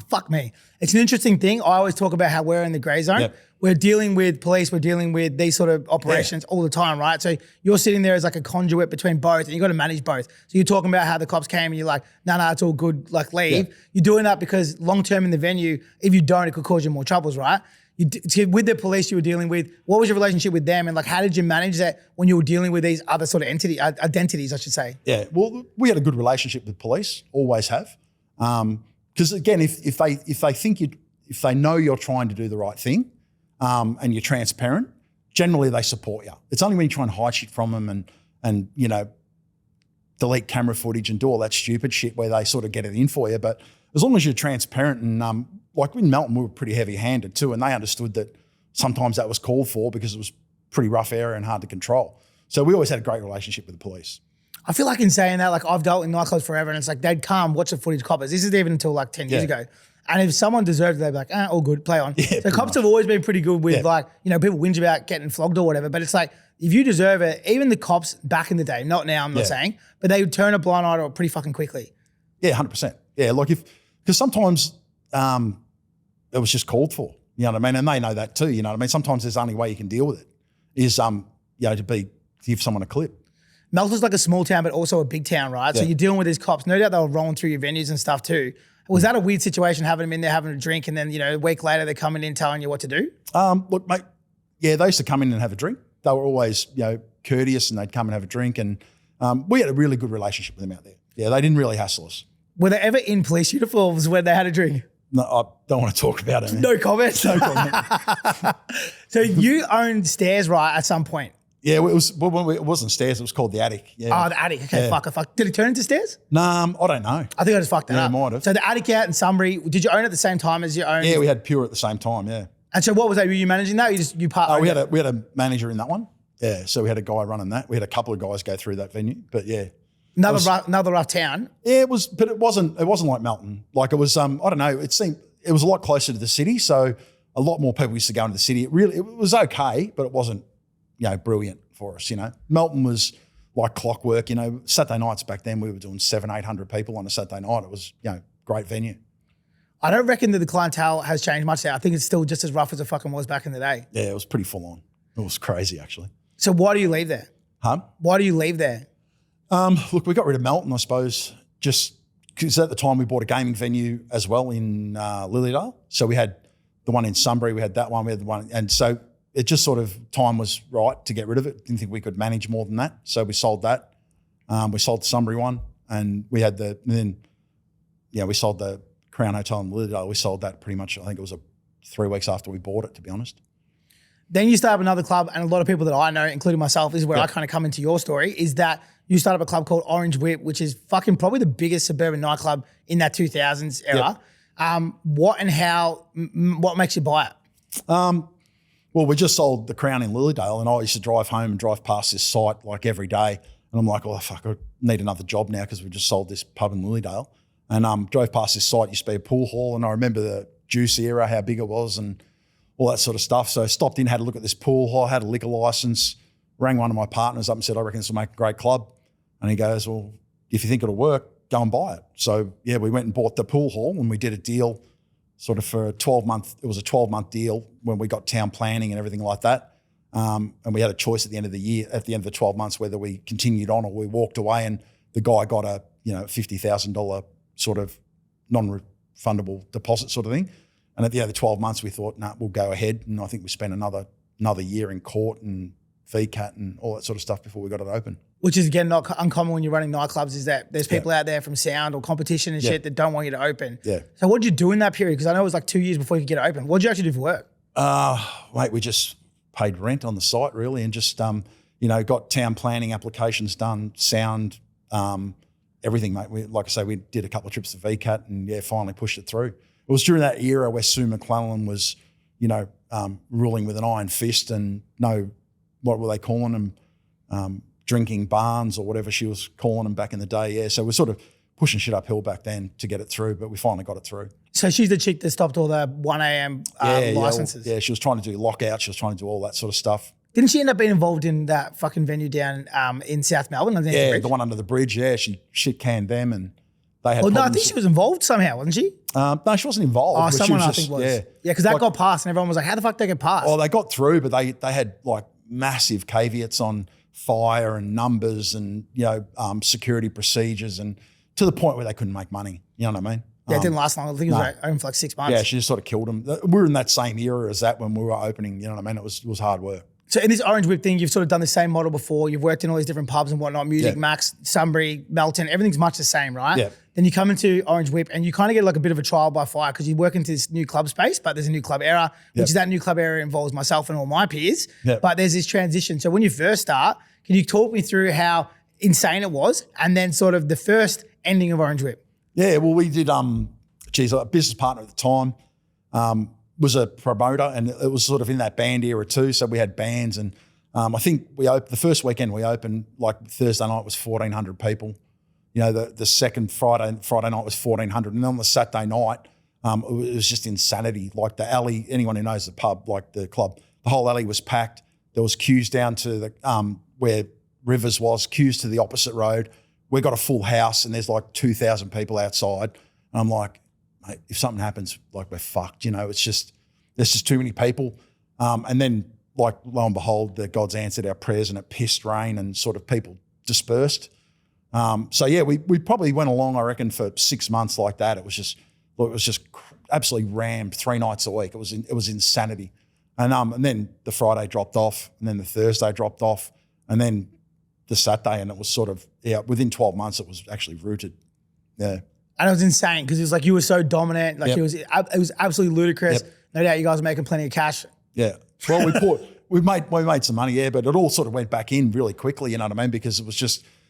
fuck me. It's an interesting thing. I always talk about how we're in the grey zone. Yep. We're dealing with police, we're dealing with these sort of operations all the time, right? So you're sitting there as like a conduit between both and you've got to manage both. So you're talking about how the cops came and you're like, no, it's all good, like leave. Yeah. You're doing that because long-term in the venue, if you don't, it could cause you more troubles, right? With the police you were dealing with, what was your relationship with them and like how did you manage that when you were dealing with these other sort of identities, I should say? Yeah, well, we had a good relationship with police, always have. Because again, if they know you're trying to do the right thing, and you're transparent, generally they support you. It's only when you try and hide shit from them and you know, delete camera footage and do all that stupid shit where they sort of get it in for you. But as long as you're transparent and like in Melton, we were pretty heavy-handed too, and they understood that sometimes that was called for because it was pretty rough area and hard to control. So we always had a great relationship with the police. I feel like in saying that, like I've dealt in nightclubs forever and it's like they'd come, watch the footage, coppers. This is even until like 10 years ago. And if someone deserved it, they'd be like, all good, play on. Yeah, so cops have always been pretty good with like, you know, people whinge about getting flogged or whatever, but it's like, if you deserve it, even the cops back in the day, not now, I'm not saying, but they would turn a blind eye to it pretty fucking quickly. Yeah, 100%. Yeah, like because sometimes it was just called for, you know what I mean? And they know that too, you know what I mean? Sometimes there's the only way you can deal with it is, you know, to give someone a clip. Melton's like a small town, but also a big town, right? So you're dealing with these cops. No doubt they were rolling through your venues and stuff too. Was that a weird situation having them in there having a drink and then, you know, a week later they're coming in telling you what to do? Look, mate, yeah, they used to come in and have a drink. They were always, you know, courteous and they'd come and have a drink and we had a really good relationship with them out there. Yeah, they didn't really hassle us. Were they ever in police uniforms when they had a drink? No, I don't want to talk about it, man. No comments? No comment. So you owned Stairs, right, at some point? Yeah, it wasn't Stairs. It was called the Attic. Yeah. Oh, the Attic. Okay, fuck. Did it turn into Stairs? No, I don't know. I think I just fucked that up. Might have. So the Attic out in Sunbury, did you own it at the same time as you owned? Yeah, we had Pure at the same time, yeah. And so what was that? Were you managing that or you part? We had a manager in that one. Yeah, so we had a guy running that. We had a couple of guys go through that venue, but yeah. Another rough town. Yeah, it was, but it wasn't like Melton. Like it was, I don't know, it was a lot closer to the city, so a lot more people used to go into the city. It was okay, but it wasn't, you know, brilliant for us, you know. Melton was like clockwork, you know. Saturday nights back then we were doing 700-800 people on a Saturday night. It was, you know, great venue. I don't reckon that the clientele has changed much now. I think it's still just as rough as it fucking was back in the day. Yeah, it was pretty full on. It was crazy actually. So why do you leave there? Huh? Why do you leave there? Look, we got rid of Melton, I suppose, just because at the time we bought a gaming venue as well in Lilydale. So we had the one in Sunbury, we had that one, we had the one, and so it just sort of, time was right to get rid of it. Didn't think we could manage more than that. So we sold that. We sold the Sunbury one and we had we sold the Crown Hotel in Lilydale. We sold that pretty much, I think it was 3 weeks after we bought it, to be honest. Then you start up another club, and a lot of people that I know, including myself, this is where I kind of come into your story, is that you start up a club called Orange Whip, which is fucking probably the biggest suburban nightclub in that 2000s era. What makes you buy it? Well, we just sold the Crown in Lilydale and I used to drive home and drive past this site like every day. And I'm like, oh, fuck, I need another job now because we just sold this pub in Lilydale. And drove past this site, used to be a pool hall. And I remember the juice era, how big it was and all that sort of stuff. So I stopped in, had a look at this pool hall, had a liquor license, rang one of my partners up and said, I reckon this will make a great club. And he goes, well, if you think it'll work, go and buy it. So yeah, we went and bought the pool hall and we did a deal sort of for a 12-month deal when we got town planning and everything like that. And we had a choice at the end of the 12 months, whether we continued on or we walked away, and the guy got a, you know, $50,000 sort of non-refundable deposit sort of thing. And at the end of the 12 months, we thought, nah, we'll go ahead. And I think we spent another year in court and VCAT and all that sort of stuff before we got it open. Which is, again, not uncommon when you're running nightclubs, is that there's people out there from sound or competition and shit that don't want you to open. Yeah. So what did you do in that period? Because I know it was like 2 years before you could get it open. What did you actually do for work? Mate, we just paid rent on the site really and just, got town planning applications done, sound, everything, mate. Like I say, we did a couple of trips to VCAT and, finally pushed it through. It was during that era where Sue McClellan was, ruling with an iron fist and what were they calling them? Drinking barns or whatever she was calling them back in the day. Yeah, so we're sort of pushing shit uphill back then to get it through, but we finally got it through. So she's the chick that stopped all the 1 a.m. licenses. Yeah, she was trying to do lockouts. She was trying to do all that sort of stuff. Didn't she end up being involved in that fucking venue down in South Melbourne? Yeah, the one under the bridge. Yeah, she shit canned them and they had. Oh no, I think she was involved somehow, wasn't she? No, she wasn't involved. Oh, someone I think was. Yeah, because that got passed and everyone was like, "How the fuck they get passed?" Oh, they got through, but they had like massive caveats on fire and numbers and security procedures, and to the point where they couldn't make money. You know what I mean? Yeah, it didn't last long. I think it was open for like 6 months. Yeah, she just sort of killed them. We were in that same era as that when we were opening. You know what I mean? It was hard work. So in this Orange Whip thing, you've sort of done the same model before. You've worked in all these different pubs and whatnot, Music Yeah. Max, Sunbury, Melton, everything's much the same, right? Yeah. Then you come into Orange Whip and you kind of get like a bit of a trial by fire because you work into this new club space, but there's a new club era, which is that new club era involves myself and all my peers. Yeah. But there's this transition. So when you first start, can you talk me through how insane it was and then sort of the first ending of Orange Whip? Yeah, well, we did, a business partner at the time was a promoter, and it was sort of in that band era too. So we had bands, and I think the first weekend we opened, like Thursday night was 1,400 people. You know, the second Friday night was 1,400. And on the Saturday night, it was just insanity. Like the alley, anyone who knows the pub, like the club, the whole alley was packed. There was queues down to the where Rivers was, queues to the opposite road. We got a full house and there's like 2,000 people outside. And I'm like, mate, if something happens, like we're fucked. You know, there's just too many people. And then like lo and behold, the gods answered our prayers and it pissed rain and sort of people dispersed. So yeah, we probably went along, I reckon, for 6 months like that. It was just absolutely rammed 3 nights a week. It was insanity. And then the Friday dropped off, and then the Thursday dropped off, and then the Saturday, and it was sort of, within 12 months, it was actually rooted. Yeah. And it was insane because it was like you were so dominant. Like it was absolutely ludicrous. Yep. No doubt you guys were making plenty of cash. Yeah. Well, we made some money, yeah, but it all sort of went back in really quickly, you know what I mean? Because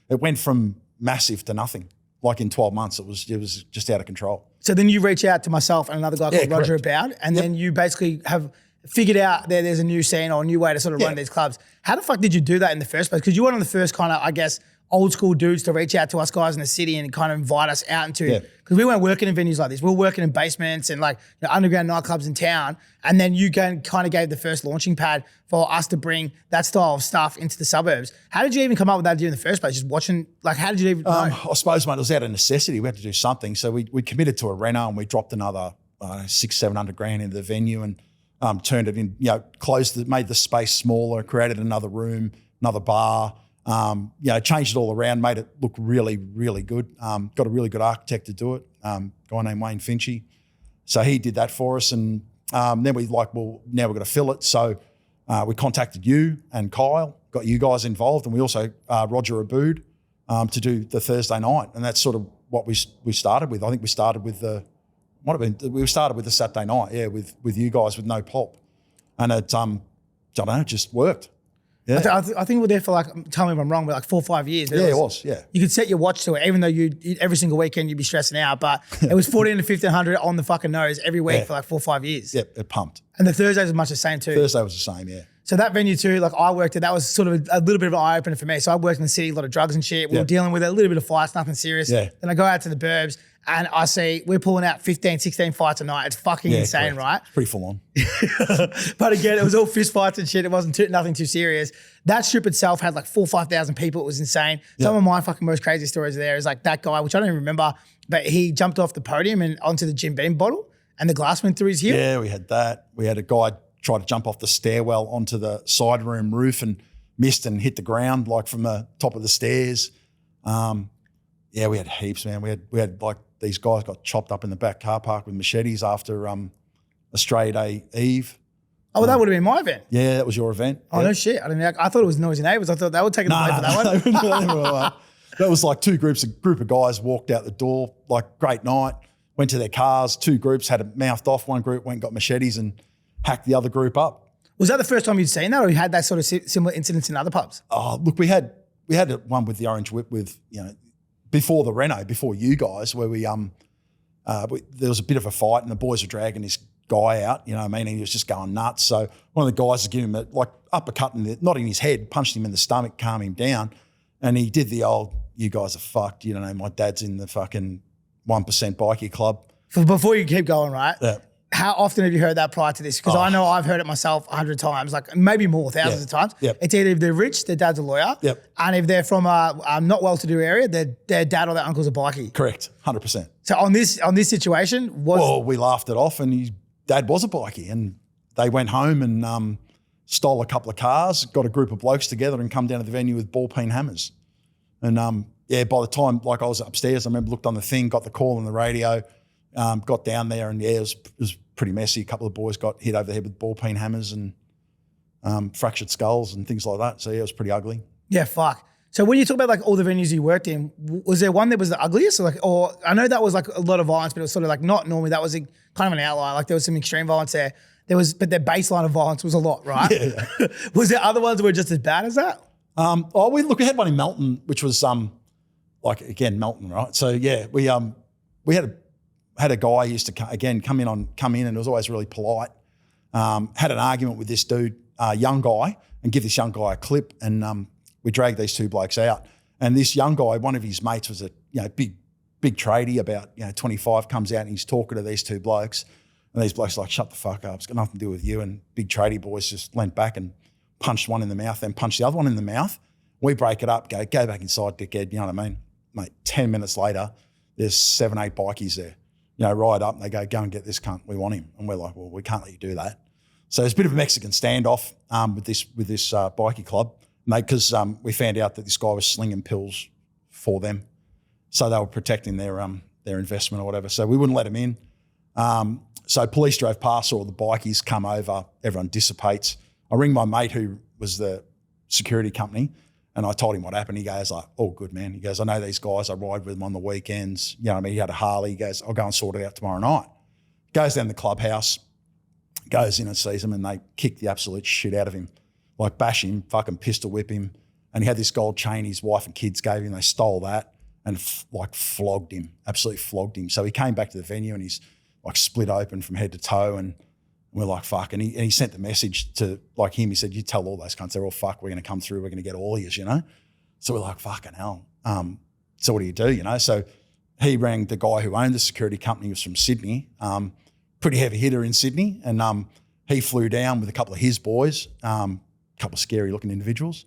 it went from massive to nothing. Like in 12 months, it was just out of control. So then you reach out to myself and another guy called Roger About, and then you basically have figured out there's a new scene or a new way to sort of run these clubs. How the fuck did you do that in the first place? Because you were one of the first kind of, I guess, old school dudes to reach out to us guys in the city and kind of invite us out into, because we weren't working in venues like this. We were working in basements and like underground nightclubs in town. And then you kind of gave the first launching pad for us to bring that style of stuff into the suburbs. How did you even come up with that idea in the first place? Just watching, like, how did you even know? I suppose, mate, it was out of necessity. We had to do something. So we committed to a reno and we dropped another 600-700 grand into the venue and turned it in, made the space smaller, created another room, another bar, changed it all around, made it look really, really good. Got a really good architect to do it, a guy named Wayne Finchy. So he did that for us. And then we now we're going to fill it. So we contacted you and Kyle, got you guys involved. And we also, Roger Abood, to do the Thursday night. And that's sort of what we started with. I think we started with we started with the Saturday night, with you guys with no pop. And it, it just worked. Yeah. I think we were there for like, tell me if I'm wrong, but like 4 or 5 years. It was. You could set your watch to it, even though every single weekend you'd be stressing out, but it was 14 to 1,500 on the fucking nose every week for like 4 or 5 years. Yep, it pumped. And the Thursdays was much the same too. Thursday was the same, yeah. So that venue too, like I worked at, that was sort of a little bit of an eye opener for me. So I worked in the city, a lot of drugs and shit. We were dealing with it, a little bit of fights, nothing serious. Yeah. Then I go out to the burbs and I see we're pulling out 15, 16 fights a night. It's fucking insane, correct. right? It's pretty full on. But again, it was all fist fights and shit. It wasn't nothing too serious. That strip itself had like 4,000 or 5,000 people. It was insane. Some of my fucking most crazy stories there is like that guy, which I don't even remember, but he jumped off the podium and onto the Jim Beam bottle and the glass went through his hip. Yeah, we had that. We had a guy try to jump off the stairwell onto the side room roof and missed and hit the ground like from the top of the stairs. We had heaps, man. We had like these guys got chopped up in the back car park with machetes after Australia Day Eve. Oh, well, that would have been my event. Yeah, that was your event. Oh, no shit. I thought it was Noisy Neighbours. I thought they would take it away for that one. No. That was like a group of guys walked out the door, like great night, went to their cars, 2 groups had it mouthed off. One group went and got machetes and hacked the other group up. Was that the first time you'd seen that, or you had that sort of similar incidents in other pubs? Oh, look, we had one with the Orange Whip with, before the reno, before you guys, where there was a bit of a fight and the boys were dragging this guy out, you know what I mean? And he was just going nuts. So one of the guys was giving him a uppercut, not in his head, punched him in the stomach, calm him down. And he did the old, you guys are fucked, my dad's in the fucking 1% bikie club. Before you keep going, right? Yeah. How often have you heard that prior to this? Because I know I've heard it myself 100 times, like maybe more, thousands of times. Yep. It's either if they're rich, their dad's a lawyer. Yep. And if they're from a not well-to-do area, their dad or their uncle's a bikie. Correct, 100%. So on this situation, we laughed it off and his dad was a bikie and they went home and stole a couple of cars, got a group of blokes together and come down to the venue with ball-peen hammers. And by the time, I was upstairs, I remember looked on the thing, got the call on the radio, got down there and it was pretty messy. A couple of boys got hit over the head with ball-peen hammers and fractured skulls and things like that. So yeah, it was pretty ugly. Yeah, fuck. So when you talk about like all the venues you worked in, was there one that was the ugliest? Or I know that was like a lot of violence, but it was sort of like not normally. That was kind of an outlier. Like there was some extreme violence there. But their baseline of violence was a lot, right? Yeah. Was there other ones that were just as bad as that? We had one in Melton, which was Melton, right? So yeah, we had a guy who used to come in, and it was always really polite. Had an argument with this dude, young guy, and give this young guy a clip, and we dragged these two blokes out. And this young guy, one of his mates was a big tradie, about 25, comes out and he's talking to these two blokes, and these blokes are like, shut the fuck up, it's got nothing to do with you. And big tradie boys just leant back and punched one in the mouth, then punched the other one in the mouth. We break it up, go back inside, dickhead, you know what I mean? Mate, 10 minutes later, there's 7, 8 bikies there. Ride up and they go and get this cunt, we want him. And we're like, well, we can't let you do that. So there's a bit of a Mexican standoff with this bikie club, because we found out that this guy was slinging pills for them. So they were protecting their investment or whatever. So we wouldn't let him in. So police drove past, all the bikies come over, everyone dissipates. I ring my mate who was the security company, and I told him what happened. He goes, like, oh, good, man. He goes, I know these guys. I ride with them on the weekends. You know what I mean? He had a Harley. He goes, I'll go and sort it out tomorrow night. Goes down to the clubhouse, goes in and sees them, and they kick the absolute shit out of him. Like bash him, fucking pistol whip him. And he had this gold chain his wife and kids gave him. They stole that and flogged him, absolutely flogged him. So he came back to the venue and he's like split open from head to toe, and we're like, fuck. And he sent the message to like him. He said, you tell all those cunts, they're all fuck. We're going to come through. We're going to get all of you, So we're like, fucking hell. So what do you do, So he rang the guy who owned the security company. He was from Sydney, pretty heavy hitter in Sydney. And he flew down with a couple of his boys, a couple of scary looking individuals.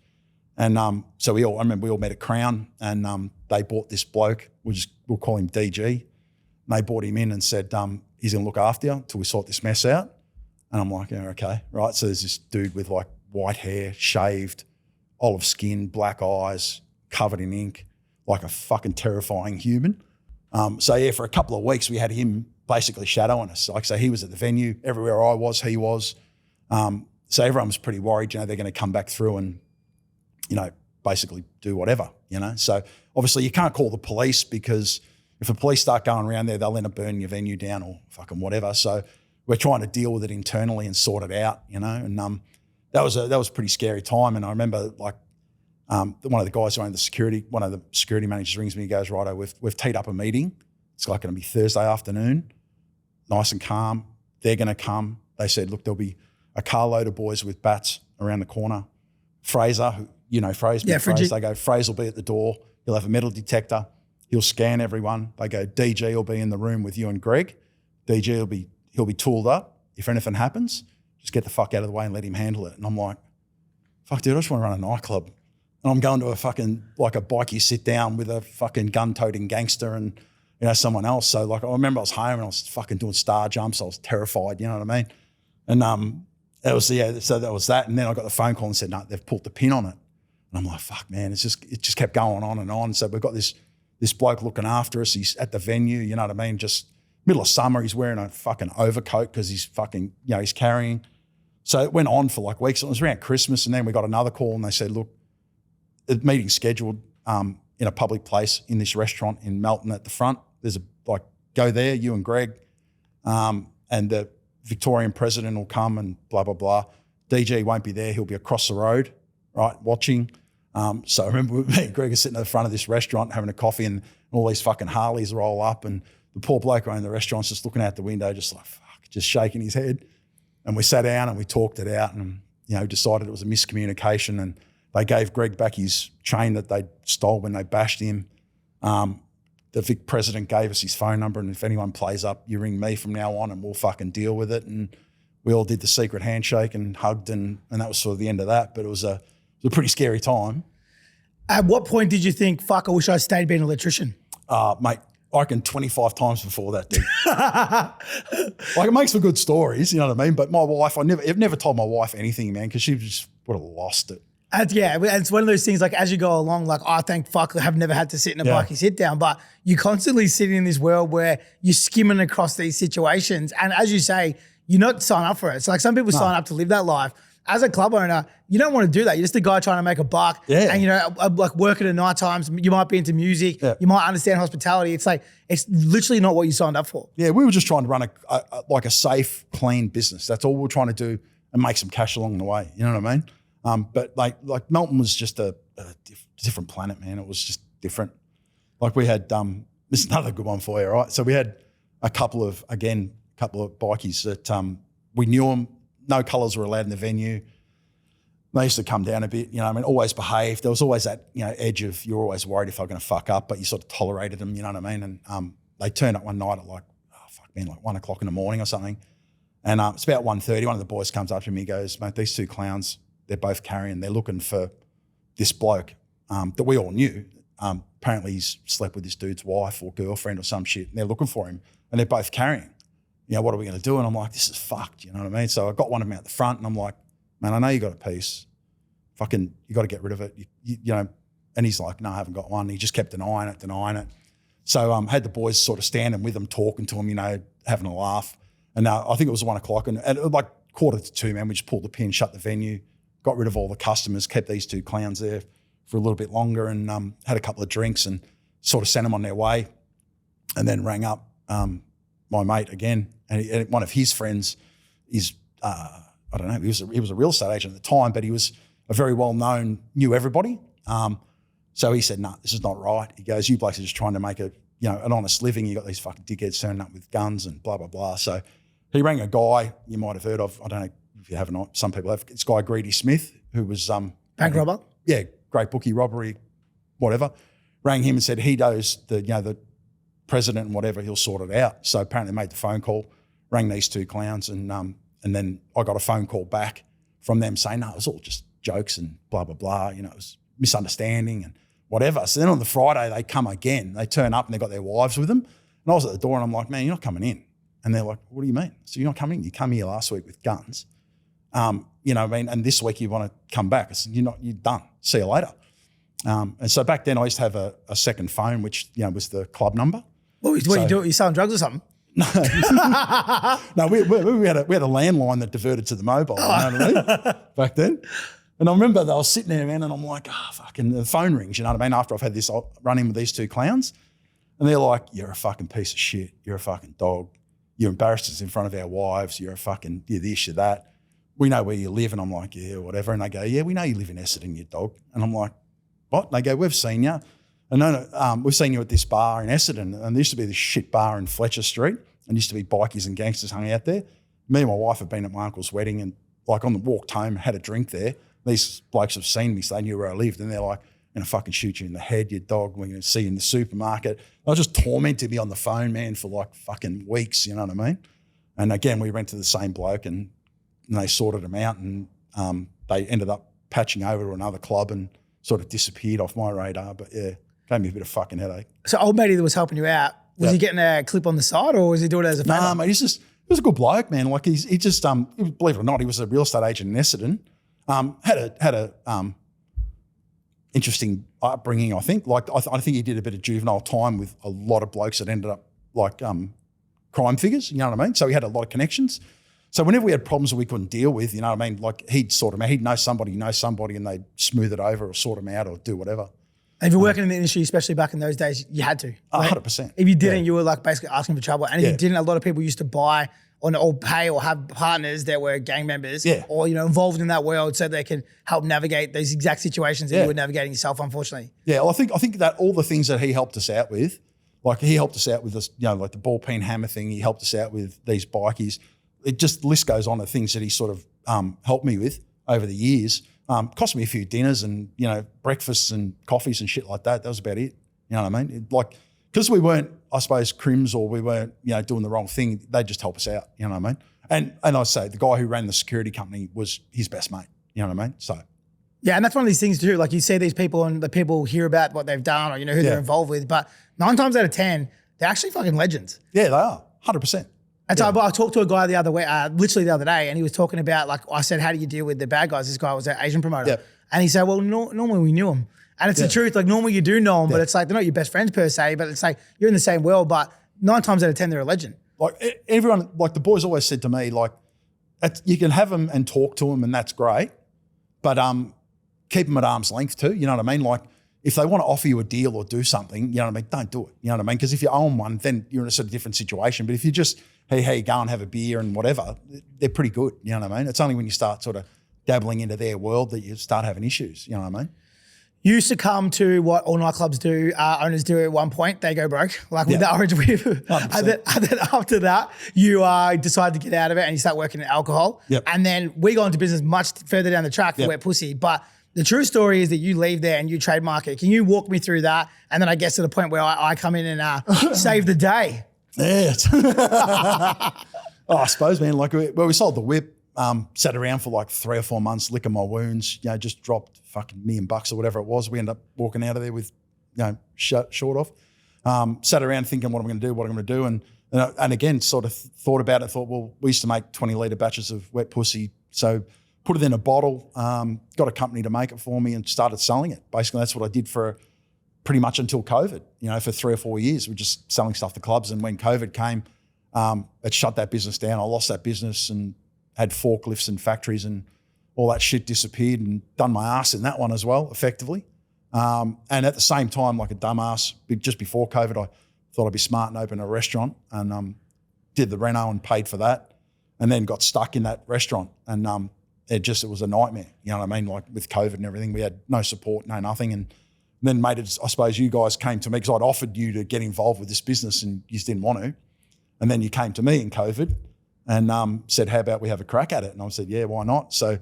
And so I remember we all met at Crown, and they bought this bloke, we'll call him DG. And they brought him in and said, he's going to look after you until we sort this mess out. And I'm like, yeah, okay, right. So there's this dude with like white hair, shaved, olive skin, black eyes, covered in ink, like a fucking terrifying human. So yeah, for a couple of weeks we had him basically shadowing us. Like, so he was at the venue, everywhere I was, he was. So everyone was pretty worried, they're going to come back through and, basically do whatever, So obviously you can't call the police, because if the police start going around there, they'll end up burning your venue down or fucking whatever. So we're trying to deal with it internally and sort it out, and that was a pretty scary time. And I remember one of the guys who owned the security, one of the security managers rings me, he goes, righto, we've teed up a meeting. It's like going to be Thursday afternoon, nice and calm. They're going to come. They said, look, there'll be a carload of boys with bats around the corner. Fraser, Fraser, yeah, Fraser, they go, Fraser will be at the door. He'll have a metal detector. He'll scan everyone. They go, DG will be in the room with you and Greg. DG he'll be tooled up. If anything happens, just get the fuck out of the way and let him handle it. And I'm like, fuck, dude, I just want to run a nightclub. And I'm going to a fucking, like a bikie sit down with a fucking gun-toting gangster and, someone else. So like, I remember I was home and I was fucking doing star jumps. I was terrified, you know what I mean? And so that was that. And then I got the phone call and said, no, they've pulled the pin on it. And I'm like, fuck, man, it just kept going on and on. So we've got this bloke looking after us. He's at the venue, you know what I mean? Just middle of summer, he's wearing a fucking overcoat because he's fucking, he's carrying. So it went on for like weeks. It was around Christmas, and then we got another call and they said, look, the meeting's scheduled in a public place in this restaurant in Melton at the front. There's go there, you and Greg, and the Victorian president will come and blah, blah, blah. DG won't be there. He'll be across the road, right, watching. So I remember me and Greg are sitting at the front of this restaurant having a coffee, and all these fucking Harleys roll up, and the poor bloke who owned the restaurant's just looking out the window, just like, fuck, just shaking his head. And we sat down and we talked it out and, decided it was a miscommunication, and they gave Greg back his chain that they stole when they bashed him. The Vic president gave us his phone number, and if anyone plays up, you ring me from now on and we'll fucking deal with it. And we all did the secret handshake and hugged, and that was sort of the end of that. But it was a pretty scary time. At what point did you think, fuck, I wish I stayed being an electrician? Mate, I reckon 25 times before that, dude. It makes for good stories, you know what I mean? But my wife, I've never told my wife anything, man, because she just would have lost it. Yeah, it's one of those things, like, as you go along, like, I thank fuck I have never had to sit in a bikie sit down, but you're constantly sitting in this world where you're skimming across these situations. And as you say, you're not signing up for it. So like some people sign up to live that life. as a club owner, you don't want to do that. You're just a guy trying to make a buck. Yeah. And, you know, like working at night times, you might be into music. Yeah. You might understand hospitality. It's like, it's literally not what you signed up for. Yeah, we were just trying to run a safe, clean business. That's all we were trying to do and make some cash along the way. You know what I mean? But like Melton was just a different planet, man. It was just different. Like we had, this is another good one for you, right? So we had a couple of bikies that we knew them. No colours were allowed in the venue. They used to come down a bit, you know what I mean, always behaved. There was always that, you know, edge of you're always worried if they're going to fuck up, but you sort of tolerated them, you know what I mean? And they turned up one night at like 1 o'clock in the morning or something. And it's about 1:30. One of the boys comes up to me and goes, mate, these two clowns, they're both carrying. They're looking for this bloke that we all knew. Apparently he's slept with this dude's wife or girlfriend or some shit, and they're looking for him, and they're both carrying. You know, what are we going to do? And I'm like, this is fucked, you know what I mean? So I got one of them out the front, and I'm like, man, I know you got a piece. Fucking, you got to get rid of it. You know, and he's like, no, I haven't got one. And he just kept denying it. So had the boys sort of standing with him, talking to him, you know, having a laugh. And I think it was 1 o'clock, and at like 1:45, man, we just pulled the pin, shut the venue, got rid of all the customers, kept these two clowns there for a little bit longer, and had a couple of drinks and sort of sent them on their way, and then rang up my mate again. And one of his friends is, I don't know, he was a real estate agent at the time, but he was a very well-known, knew everybody. So he said, no, this is not right. He goes, you blokes are just trying to make an honest living. You got these fucking dickheads turning up with guns and blah, blah, blah. So he rang a guy you might have heard of. I don't know if you have or not. Some people have. This guy, Greedy Smith, who was bank robber? Yeah, great bookie, robbery, whatever. Rang him and said he knows the president and whatever, he'll sort it out. So apparently made the phone call, rang these two clowns, and then I got a phone call back from them saying, no, it was all just jokes and blah, blah, blah. You know, it was misunderstanding and whatever. So then on the Friday, they come again. They turn up and they got their wives with them. And I was at the door and I'm like, man, you're not coming in. And they're like, what do you mean? So you're not coming in? You come here last week with guns. You know what I mean? And this week you want to come back. I said, you're done. See you later. And so back then I used to have a second phone, which, you know, was the club number. What you do? You selling drugs or something? No, no, we had a landline that diverted to the mobile, you know what I mean? Back then. And I remember I was sitting there, man, and I'm like, fucking, the phone rings, you know what I mean? After I've had this run-in with these two clowns. And they're like, you're a fucking piece of shit. You're a fucking dog. You embarrassed us in front of our wives. You're this, you're that. We know where you live. And I'm like, yeah, whatever. And they go, yeah, we know you live in Essendon, you dog. And I'm like, what? And they go, we've seen you. And no, we've seen you at this bar in Essendon. And there used to be this shit bar in Fletcher Street. And used to be bikies and gangsters hung out there. Me and my wife have been at my uncle's wedding, and like on the walk home, had a drink there. These blokes have seen me, so they knew where I lived. And they're like, I'm going to fucking shoot you in the head, you dog. We're going to see you in the supermarket. They just tormented me on the phone, man, for like fucking weeks, you know what I mean? And again, we went to the same bloke and they sorted him out, and they ended up patching over to another club and sort of disappeared off my radar. But yeah, gave me a bit of fucking headache. So old matey that was helping you out, was he getting a clip on the side, or was he doing it as a favour? Nah, mate, he was a good bloke, man. Like he just believe it or not, he was a real estate agent in Essendon. Had a interesting upbringing, I think. Like I think he did a bit of juvenile time with a lot of blokes that ended up like crime figures, you know what I mean? So he had a lot of connections. So whenever we had problems that we couldn't deal with, you know what I mean, like he'd sort them out. He'd know somebody, and they'd smooth it over or sort them out or do whatever. If you're working in the industry, especially back in those days, you had to. 100%. If you didn't, you were like basically asking for trouble. And if you didn't, a lot of people used to buy or pay or have partners that were gang members or, you know, involved in that world so they can help navigate those exact situations that you were navigating yourself, unfortunately. Yeah, well, I think that all the things that he helped us out with, like he helped us out with this, you know, like the ball peen hammer thing, he helped us out with these bikies. It just, the list goes on of things that he sort of helped me with over the years. Cost me a few dinners and, you know, breakfasts and coffees and shit like that. That was about it. You know what I mean? Because we weren't, I suppose, crims, or we weren't, you know, doing the wrong thing, they'd just help us out. You know what I mean? And I say the guy who ran the security company was his best mate. You know what I mean? So. Yeah, and that's one of these things too. Like you see these people and the people hear about what they've done or, you know, who they're involved with. But 9 times out of 10, they're actually fucking legends. Yeah, they are. 100%. And so I talked to a guy literally the other day, and he was talking about, like, I said, how do you deal with the bad guys? This guy was an Asian promoter. Yep. And he said, well, normally we knew him. And it's the truth. Like, normally you do know them, but it's like, they're not your best friends per se, but it's like, you're in the same world, but 9 times out of 10, they're a legend. Like everyone, like the boys always said to me, like, you can have them and talk to them, and that's great. But keep them at arm's length too. You know what I mean? Like if they want to offer you a deal or do something, you know what I mean? Don't do it. You know what I mean? Because if you own one, then you're in a sort of different situation. But if you just, hey, go and have a beer and whatever, they're pretty good. You know what I mean? It's only when you start sort of dabbling into their world that you start having issues. You know what I mean? You used to come to what all nightclubs do, owners do at one point. They go broke, like with the Orange Whip. And then after that, you decide to get out of it and you start working in alcohol. Yep. And then we go into business much further down the track for Wet Pussy. But the true story is that you leave there and you trademark it. Can you walk me through that? And then I guess to the point where I come in and save the day. Yeah. I suppose, man, like we sold the whip. Sat around for like 3 or 4 months, licking my wounds, you know, just dropped fucking $1 million or whatever it was. We ended up walking out of there with, you know, short off. Sat around thinking what I'm going to do. And again, sort of thought about it, thought, well, we used to make 20 litre batches of wet pussy. So put it in a bottle, got a company to make it for me and started selling it. Basically, that's what I did for pretty much until COVID, you know, for 3 or 4 years. We're just selling stuff to clubs. And when COVID came, it shut that business down. I lost that business and had forklifts and factories and all that shit disappeared and done my ass in that one as well, effectively. And at the same time, like a dumbass, just before COVID, I thought I'd be smart and open a restaurant and did the reno and paid for that and then got stuck in that restaurant. And it was a nightmare, you know what I mean? Like with COVID and everything, we had no support, no nothing. And then I suppose you guys came to me because I'd offered you to get involved with this business and you just didn't want to. And then you came to me in COVID and said, how about we have a crack at it? And I said, yeah, why not? So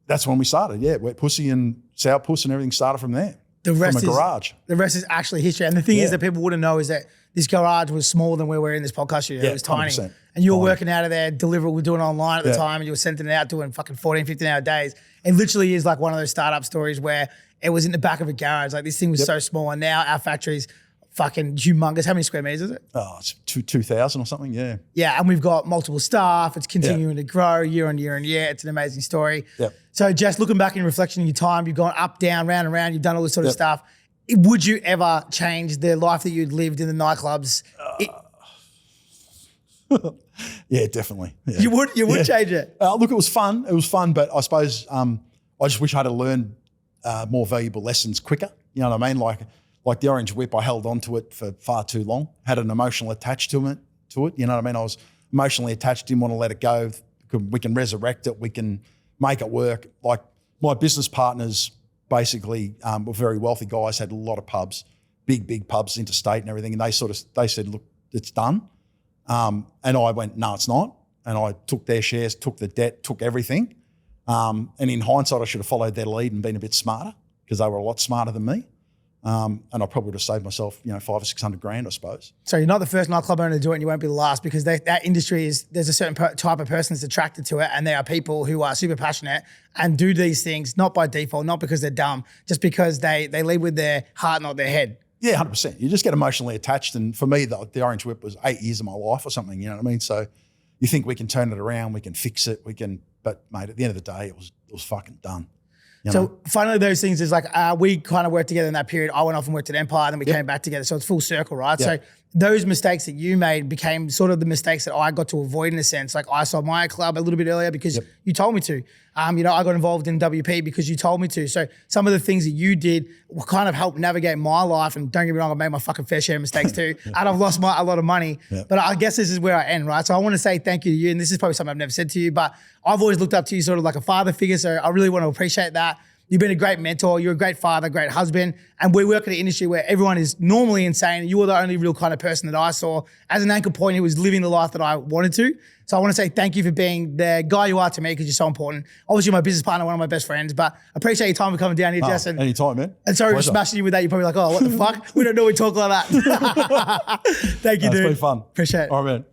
that's when we started. Yeah, Wet Pussy and Sour Puss and everything started from there, from a garage. The rest is actually history. And the thing is that people wouldn't know is that this garage was smaller than where we're in this podcast studio. It was tiny. 100%. And you were working out of there, we were doing it online at the time and you were sending it out doing fucking 14, 15-hour days. It literally is like one of those startup stories where it was in the back of a garage. Like this thing was so small and now our factory's fucking humongous. How many square meters is it? Oh, it's 2,000 or something, yeah. Yeah, and we've got multiple staff. It's continuing to grow year on year on year. It's an amazing story. Yep. So Jess, looking back in reflection of your time, you've gone up, down, round and round. You've done all this sort of stuff. Would you ever change the life that you'd lived in the nightclubs? Yeah, definitely. Yeah. You would change it? Look, it was fun. It was fun, but I suppose I just wish I had learned more valuable lessons quicker. You know what I mean? Like the Orange Whip, I held on to it for far too long, had an emotional attached to it. You know what I mean? I was emotionally attached, didn't want to let it go. We can resurrect it. We can make it work. Like my business partners basically were very wealthy guys, had a lot of pubs, big pubs, interstate and everything. And they said, look, it's done. And I went, no, it's not. And I took their shares, took the debt, took everything. And in hindsight, I should have followed their lead and been a bit smarter because they were a lot smarter than me. And I probably would have saved myself, you know, 500 or 600 grand, I suppose. So you're not the first nightclub owner to do it and you won't be the last because that industry there's a certain type of person that's attracted to it and there are people who are super passionate and do these things, not by default, not because they're dumb, just because they lead with their heart, not their head. Yeah, 100%. You just get emotionally attached. And for me, the Orange Whip was 8 years of my life or something, you know what I mean? So you think we can turn it around, we can fix it, but mate, at the end of the day, it was fucking done. So finally, those things is like we kind of worked together in that period. I went off and worked at Empire, then we came back together. So it's full circle, right? So those mistakes that you made became sort of the mistakes that I got to avoid in a sense. Like I sold my club a little bit earlier because you told me to. You know, I got involved in WP because you told me to. So some of the things that you did will kind of help navigate my life. And don't get me wrong, I made my fucking fair share of mistakes too. And I've lost a lot of money. But I guess this is where I end, right? So I want to say thank you to you. And this is probably something I've never said to you, but I've always looked up to you sort of like a father figure. So I really want to appreciate that. You've been a great mentor. You're a great father, great husband. And we work in an industry where everyone is normally insane. You were the only real kind of person that I saw as an anchor point who was living the life that I wanted to. So I want to say thank you for being the guy you are to me because you're so important. Obviously, you're my business partner, one of my best friends, but I appreciate your time for coming down here, Jess. Anytime, man. And sorry for smashing you with that. You're probably like, oh, what the fuck? We don't know we talk like that. Thank you, dude. It's been fun. Appreciate it. All right, man.